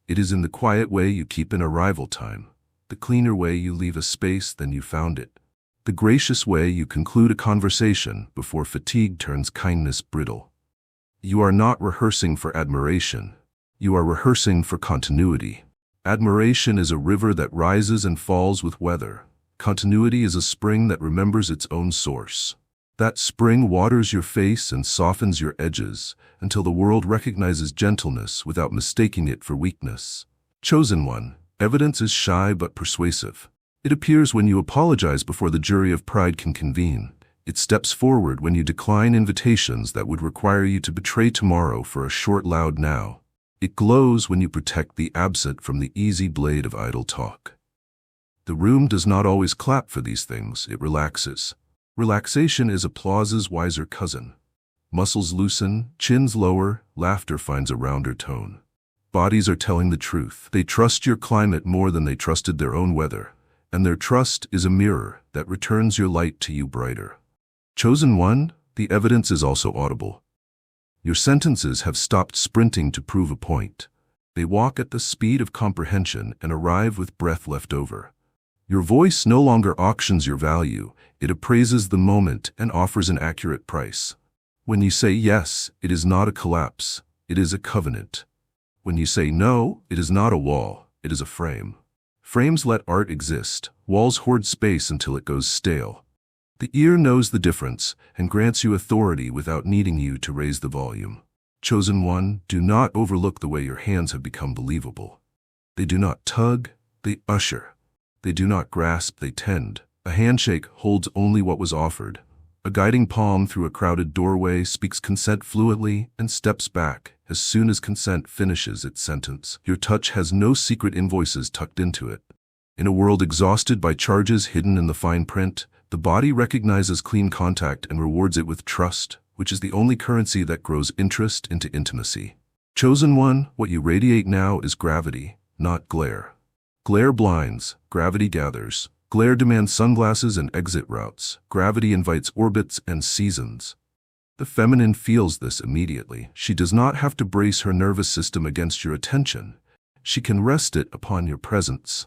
It is in the quiet way you keep an arrival time, the cleaner way you leave a space than you found it, the gracious way you conclude a conversation before fatigue turns kindness brittle. You are not rehearsing for admiration. You are rehearsing for continuity. Admiration is a river that rises and falls with weather. Continuity is a spring that remembers its own source. That spring waters your face and softens your edges until the world recognizes gentleness without mistaking it for weakness. Chosen one, evidence is shy but persuasive. It appears when you apologize before the jury of pride can convene. It steps forward when you decline invitations that would require you to betray tomorrow for a short loud now. It glows when you protect the absent from the easy blade of idle talk. The room does not always clap for these things, it relaxes. Relaxation is applause's wiser cousin. Muscles loosen, chins lower, laughter finds a rounder tone. Bodies are telling the truth. They trust your climate more than they trusted their own weather, and their trust is a mirror that returns your light to you brighter. Chosen one, the evidence is also audible. Your sentences have stopped sprinting to prove a point. They walk at the speed of comprehension and arrive with breath left over. Your voice no longer auctions your value, it appraises the moment and offers an accurate price. When you say yes, it is not a collapse, it is a covenant. When you say no, it is not a wall, it is a frame. Frames let art exist, walls hoard space until it goes stale. The ear knows the difference and grants you authority without needing you to raise the volume. Chosen one, do not overlook the way your hands have become believable. They do not tug, they usher. They do not grasp, they tend. A handshake holds only what was offered. A guiding palm through a crowded doorway speaks consent fluently and steps back as soon as consent finishes its sentence. Your touch has no secret invoices tucked into it. In a world exhausted by charges hidden in the fine print, the body recognizes clean contact and rewards it with trust, which is the only currency that grows interest into intimacy. Chosen one, what you radiate now is gravity, not glare. Glare blinds, gravity gathers. Glare demands sunglasses and exit routes. Gravity invites orbits and seasons. The feminine feels this immediately. She does not have to brace her nervous system against your attention. She can rest it upon your presence.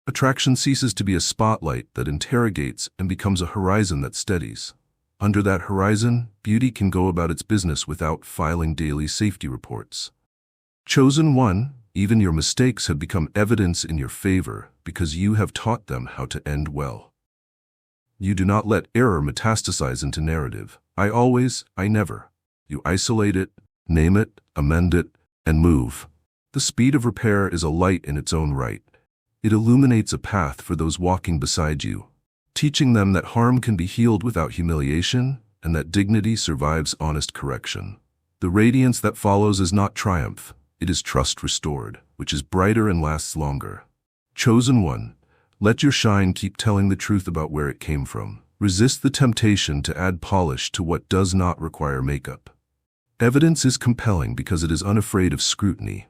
Attraction ceases to be a spotlight that interrogates and becomes a horizon that steadies. Under that horizon, beauty can go about its business without filing daily safety reports. Chosen one, even your mistakes have become evidence in your favor because you have taught them how to end well. You do not let error metastasize into narrative. I always, I never. You isolate it, name it, amend it, and move. The speed of repair is a light in its own right. It illuminates a path for those walking beside you, teaching them that harm can be healed without humiliation and that dignity survives honest correction. The radiance that follows is not triumph, it is trust restored, which is brighter and lasts longer. Chosen one, let your shine keep telling the truth about where it came from. Resist the temptation to add polish to what does not require makeup. Evidence is compelling because it is unafraid of scrutiny.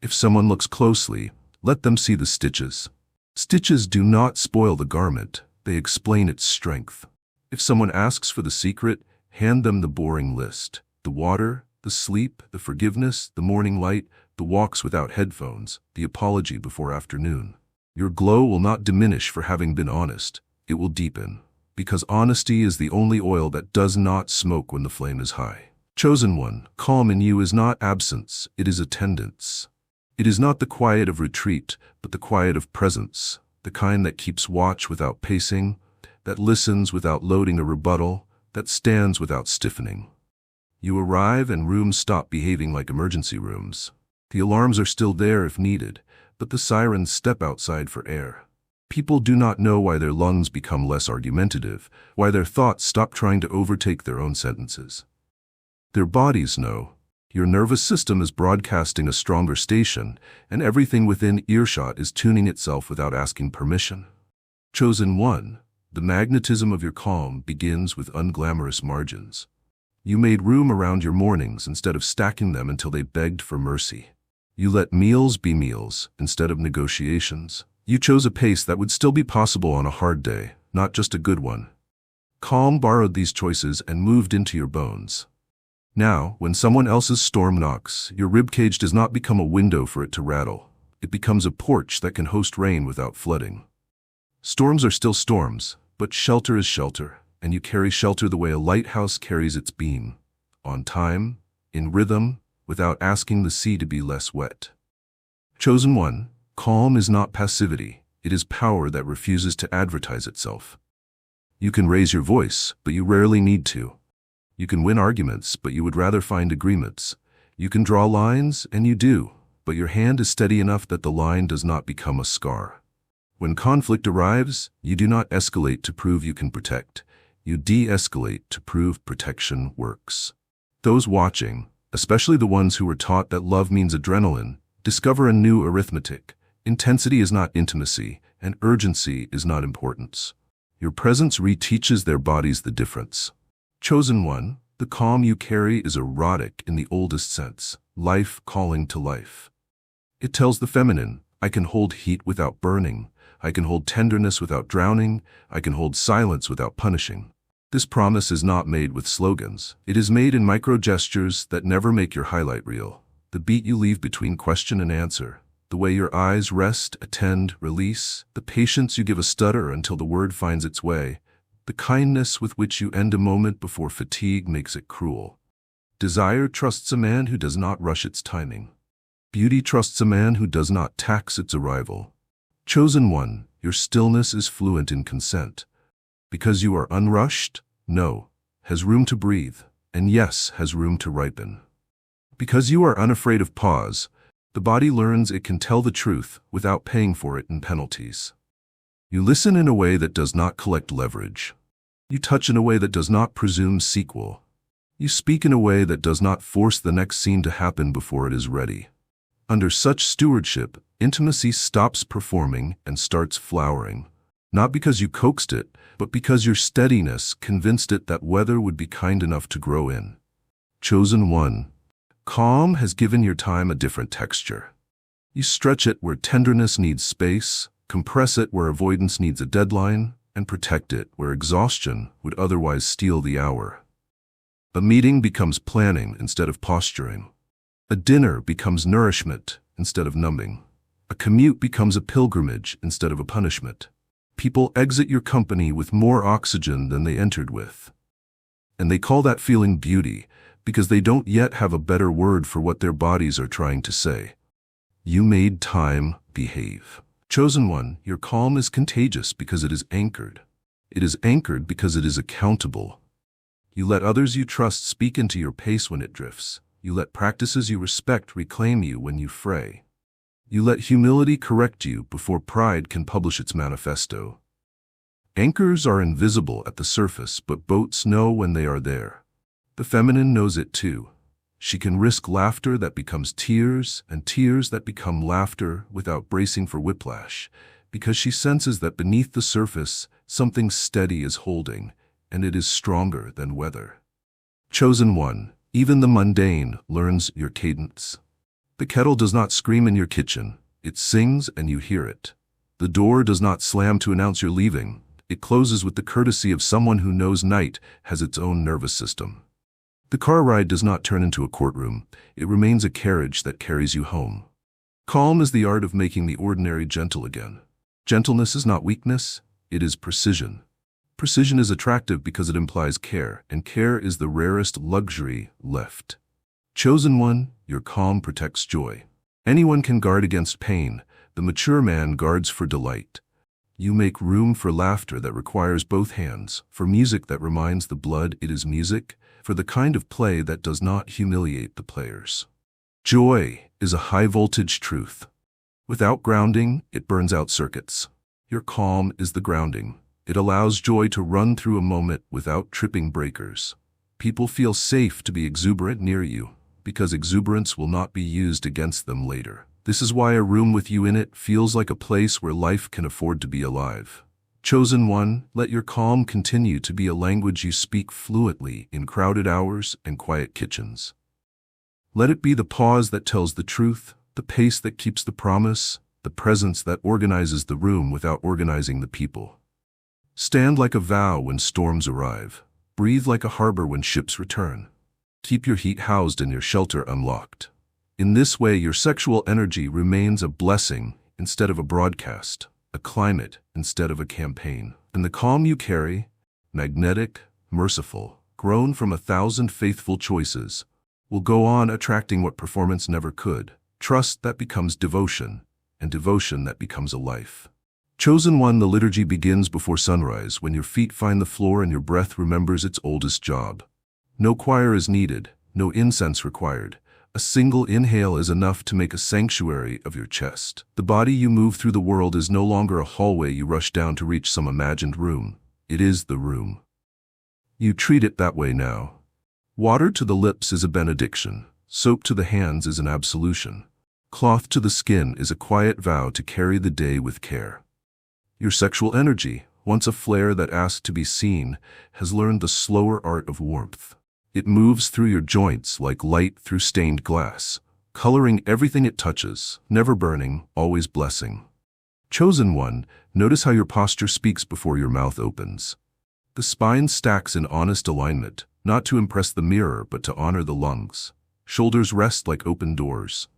If someone looks closely, let them see the stitches. Stitches do not spoil the garment, they explain its strength. If someone asks for the secret, hand them the boring list. The water, the sleep, the forgiveness, the morning light, the walks without headphones, the apology before afternoon. Your glow will not diminish for having been honest, it will deepen. Because honesty is the only oil that does not smoke when the flame is high. Chosen one, calm in you is not absence, it is attendance. It is not the quiet of retreat, but the quiet of presence, the kind that keeps watch without pacing, that listens without loading a rebuttal, that stands without stiffening. You arrive and rooms stop behaving like emergency rooms. The alarms are still there if needed, but the sirens step outside for air. People do not know why their lungs become less argumentative, why their thoughts stop trying to overtake their own sentences. Their bodies know. Your nervous system is broadcasting a stronger station, and everything within earshot is tuning itself without asking permission. Chosen one, the magnetism of your calm begins with unglamorous margins. You made room around your mornings instead of stacking them until they begged for mercy. You let meals be meals instead of negotiations. You chose a pace that would still be possible on a hard day, not just a good one. Calm borrowed these choices and moved into your bones. Now, when someone else's storm knocks, your ribcage does not become a window for it to rattle. It becomes a porch that can host rain without flooding. Storms are still storms, but shelter is shelter, and you carry shelter the way a lighthouse carries its beam. On time, in rhythm, without asking the sea to be less wet. Chosen one, calm is not passivity, it is power that refuses to advertise itself. You can raise your voice, but you rarely need to. You can win arguments, but you would rather find agreements. You can draw lines, and you do, but your hand is steady enough that the line does not become a scar. When conflict arrives, you do not escalate to prove you can protect. You de-escalate to prove protection works. Those watching, especially the ones who were taught that love means adrenaline, discover a new arithmetic. Intensity is not intimacy, and urgency is not importance. Your presence reteaches their bodies the difference. Chosen one, the calm you carry is erotic in the oldest sense, life calling to life. It tells the feminine, I can hold heat without burning, I can hold tenderness without drowning, I can hold silence without punishing. This promise is not made with slogans. It is made in micro-gestures that never make your highlight reel. The beat you leave between question and answer, the way your eyes rest, attend, release, the patience you give a stutter until the word finds its way, the kindness with which you end a moment before fatigue makes it cruel. Desire trusts a man who does not rush its timing. Beauty trusts a man who does not tax its arrival. Chosen one, your stillness is fluent in consent. Because you are unrushed, no, has room to breathe, and yes, has room to ripen. Because you are unafraid of pause, the body learns it can tell the truth without paying for it in penalties. You listen in a way that does not collect leverage. You touch in a way that does not presume sequel. You speak in a way that does not force the next scene to happen before it is ready. Under such stewardship, intimacy stops performing and starts flowering. Not because you coaxed it, but because your steadiness convinced it that weather would be kind enough to grow in. Chosen one, calm has given your time a different texture. You stretch it where tenderness needs space, compress it where avoidance needs a deadline, and protect it where exhaustion would otherwise steal the hour. A meeting becomes planning instead of posturing. A dinner becomes nourishment instead of numbing. A commute becomes a pilgrimage instead of a punishment. People exit your company with more oxygen than they entered with. And they call that feeling beauty because they don't yet have a better word for what their bodies are trying to say. You made time behave. Chosen one, your calm is contagious because it is anchored. It is anchored because it is accountable. You let others you trust speak into your pace when it drifts. You let practices you respect reclaim you when you fray. You let humility correct you before pride can publish its manifesto. Anchors are invisible at the surface, but boats know when they are there. The feminine knows it too. She can risk laughter that becomes tears and tears that become laughter without bracing for whiplash, because she senses that beneath the surface something steady is holding, and it is stronger than weather. Chosen one, even the mundane learns your cadence. The kettle does not scream in your kitchen, it sings and you hear it. The door does not slam to announce you're leaving, it closes with the courtesy of someone who knows night has its own nervous system. The car ride does not turn into a courtroom, it remains a carriage that carries you home. Calm is the art of making the ordinary gentle again. Gentleness is not weakness, it is precision. Precision is attractive because it implies care, and care is the rarest luxury left. Chosen one, your calm protects joy. Anyone can guard against pain, the mature man guards for delight. You make room for laughter that requires both hands, for music that reminds the blood it is music, for the kind of play that does not humiliate the players. Joy is a high-voltage truth. Without grounding, it burns out circuits. Your calm is the grounding. It allows joy to run through a moment without tripping breakers. People feel safe to be exuberant near you, because exuberance will not be used against them later. This is why a room with you in it feels like a place where life can afford to be alive. Chosen one, let your calm continue to be a language you speak fluently in crowded hours and quiet kitchens. Let it be the pause that tells the truth, the pace that keeps the promise, the presence that organizes the room without organizing the people. Stand like a vow when storms arrive. Breathe like a harbor when ships return. Keep your heat housed and your shelter unlocked. In this way, your sexual energy remains a blessing instead of a broadcast, a climate instead of a campaign. And the calm you carry, magnetic, merciful, grown from 1,000 faithful choices, will go on attracting what performance never could. Trust that becomes devotion, and devotion that becomes a life. Chosen one, the liturgy begins before sunrise, when your feet find the floor and your breath remembers its oldest job. No choir is needed, no incense required. A single inhale is enough to make a sanctuary of your chest. The body you move through the world is no longer a hallway you rush down to reach some imagined room. It is the room. You treat it that way now. Water to the lips is a benediction. Soap to the hands is an absolution. Cloth to the skin is a quiet vow to carry the day with care. Your sexual energy, once a flare that asked to be seen, has learned the slower art of warmth. It moves through your joints like light through stained glass, coloring everything it touches, never burning, always blessing. Chosen one, notice how your posture speaks before your mouth opens. The spine stacks in honest alignment, not to impress the mirror but to honor the lungs. Shoulders rest like open doors.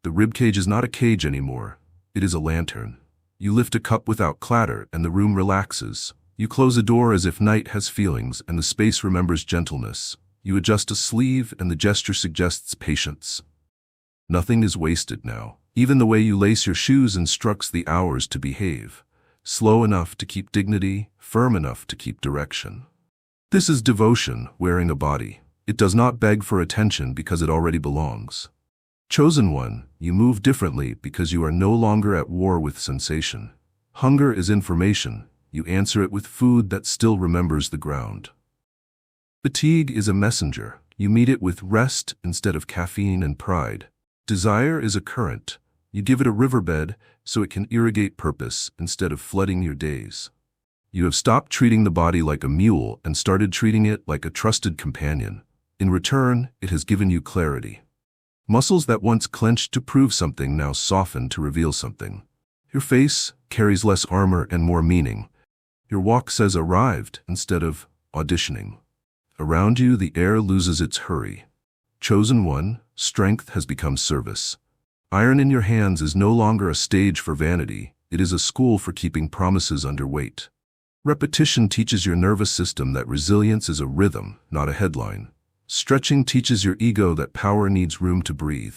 The ribcage is not a cage anymore, it is a lantern. You lift a cup without clatter and the room relaxes. You close a door as if night has feelings and the space remembers gentleness. You adjust a sleeve and the gesture suggests patience. Nothing is wasted now. Even the way you lace your shoes instructs the hours to behave. Slow enough to keep dignity, firm enough to keep direction. This is devotion wearing a body. It does not beg for attention because it already belongs. Chosen one, you move differently because you are no longer at war with sensation. Hunger is information. You answer it with food that still remembers the ground. Fatigue is a messenger. You meet it with rest instead of caffeine and pride. Desire is a current. You give it a riverbed so it can irrigate purpose instead of flooding your days. You have stopped treating the body like a mule and started treating it like a trusted companion. In return, it has given you clarity. Muscles that once clenched to prove something now soften to reveal something. Your face carries less armor and more meaning. Your walk says arrived instead of auditioning. Around you, the air loses its hurry. Chosen one, strength has become service. Iron in your hands is no longer a stage for vanity. It is a school for keeping promises under weight. Repetition teaches your nervous system that resilience is a rhythm, not a headline. Stretching teaches your ego that power needs room to breathe.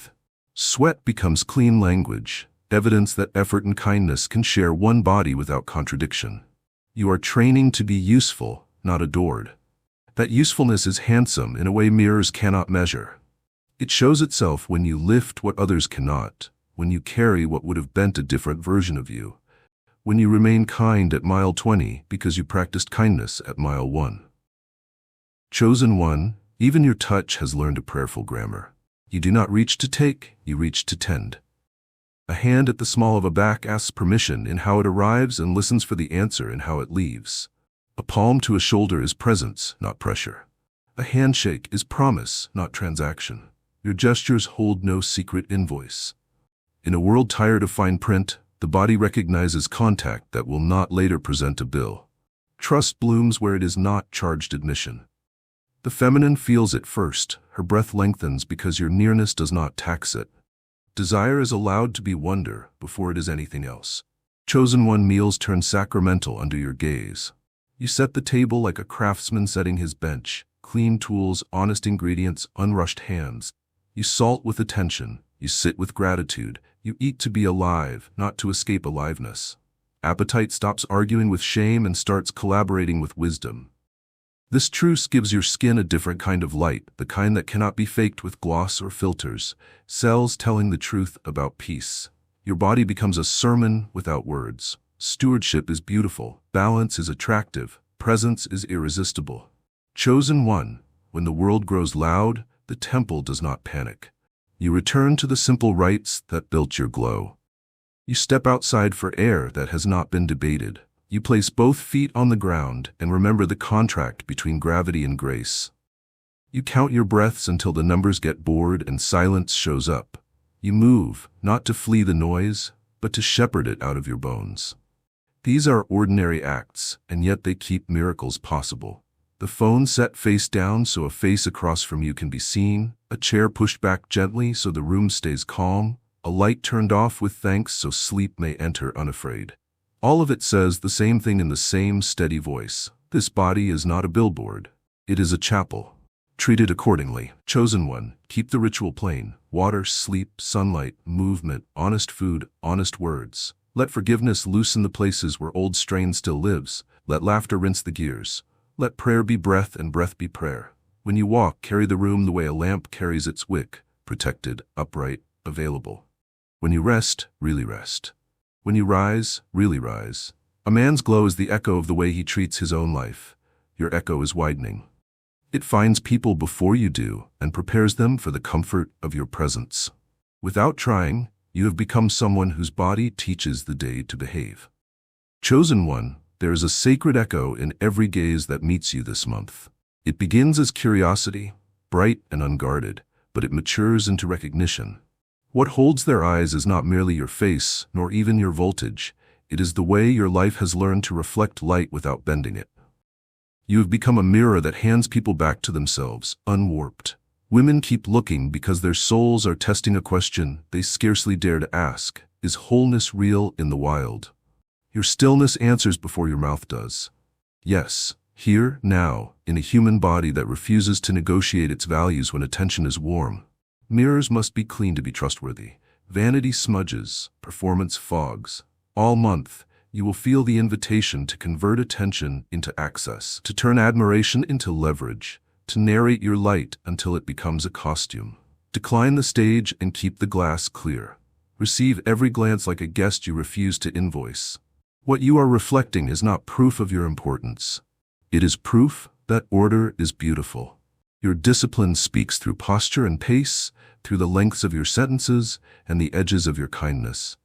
Sweat becomes clean language, evidence that effort and kindness can share one body without contradiction. You are training to be useful, not adored. That usefulness is handsome in a way mirrors cannot measure. It shows itself when you lift what others cannot, when you carry what would have bent a different version of you, when you remain kind at mile 20 because you practiced kindness at mile 1. Chosen one, even your touch has learned a prayerful grammar. You do not reach to take, you reach to tend. A hand at the small of a back asks permission in how it arrives and listens for the answer in how it leaves. A palm to a shoulder is presence, not pressure. A handshake is promise, not transaction. Your gestures hold no secret invoice. In a world tired of fine print, the body recognizes contact that will not later present a bill. Trust blooms where it is not charged admission. The feminine feels it first. Her breath lengthens because your nearness does not tax it. Desire is allowed to be wonder before it is anything else. Chosen one, meals turn sacramental under your gaze. You set the table like a craftsman setting his bench. Clean tools, honest ingredients, unrushed hands. You salt with attention. You sit with gratitude. You eat to be alive, not to escape aliveness. Appetite stops arguing with shame and starts collaborating with wisdom. This truce gives your skin a different kind of light, the kind that cannot be faked with gloss or filters. Cells telling the truth about peace. Your body becomes a sermon without words. Stewardship is beautiful. Balance is attractive. Presence is irresistible. Chosen one, when the world grows loud, the temple does not panic. You return to the simple rites that built your glow. You step outside for air that has not been debated. You place both feet on the ground and remember the contract between gravity and grace. You count your breaths until the numbers get bored and silence shows up. You move, not to flee the noise, but to shepherd it out of your bones. These are ordinary acts, and yet they keep miracles possible. The phone set face down so a face across from you can be seen, a chair pushed back gently so the room stays calm, a light turned off with thanks so sleep may enter unafraid. All of it says the same thing in the same steady voice. This body is not a billboard. It is a chapel. Treat it accordingly. Chosen one, keep the ritual plain. Water, sleep, sunlight, movement, honest food, honest words. Let forgiveness loosen the places where old strain still lives. Let laughter rinse the gears. Let prayer be breath and breath be prayer. When you walk, carry the room the way a lamp carries its wick, protected, upright, available. When you rest, really rest. When you rise, really rise. A man's glow is the echo of the way he treats his own life. Your echo is widening. It finds people before you do and prepares them for the comfort of your presence. Without trying, you have become someone whose body teaches the day to behave. Chosen one, there is a sacred echo in every gaze that meets you this month. It begins as curiosity, bright and unguarded, but it matures into recognition. What holds their eyes is not merely your face, nor even your voltage. It is the way your life has learned to reflect light without bending it. You have become a mirror that hands people back to themselves, unwarped. Women keep looking because their souls are testing a question they scarcely dare to ask. Is wholeness real in the wild? Your stillness answers before your mouth does. Yes, here, now, in a human body that refuses to negotiate its values when attention is warm. Mirrors must be clean to be trustworthy. Vanity smudges, performance fogs. All month, you will feel the invitation to convert attention into access, to turn admiration into leverage, to narrate your light until it becomes a costume. Decline the stage and keep the glass clear. Receive every glance like a guest you refuse to invoice. What you are reflecting is not proof of your importance. It is proof that order is beautiful. Your discipline speaks through posture and pace, through the lengths of your sentences and the edges of your kindness.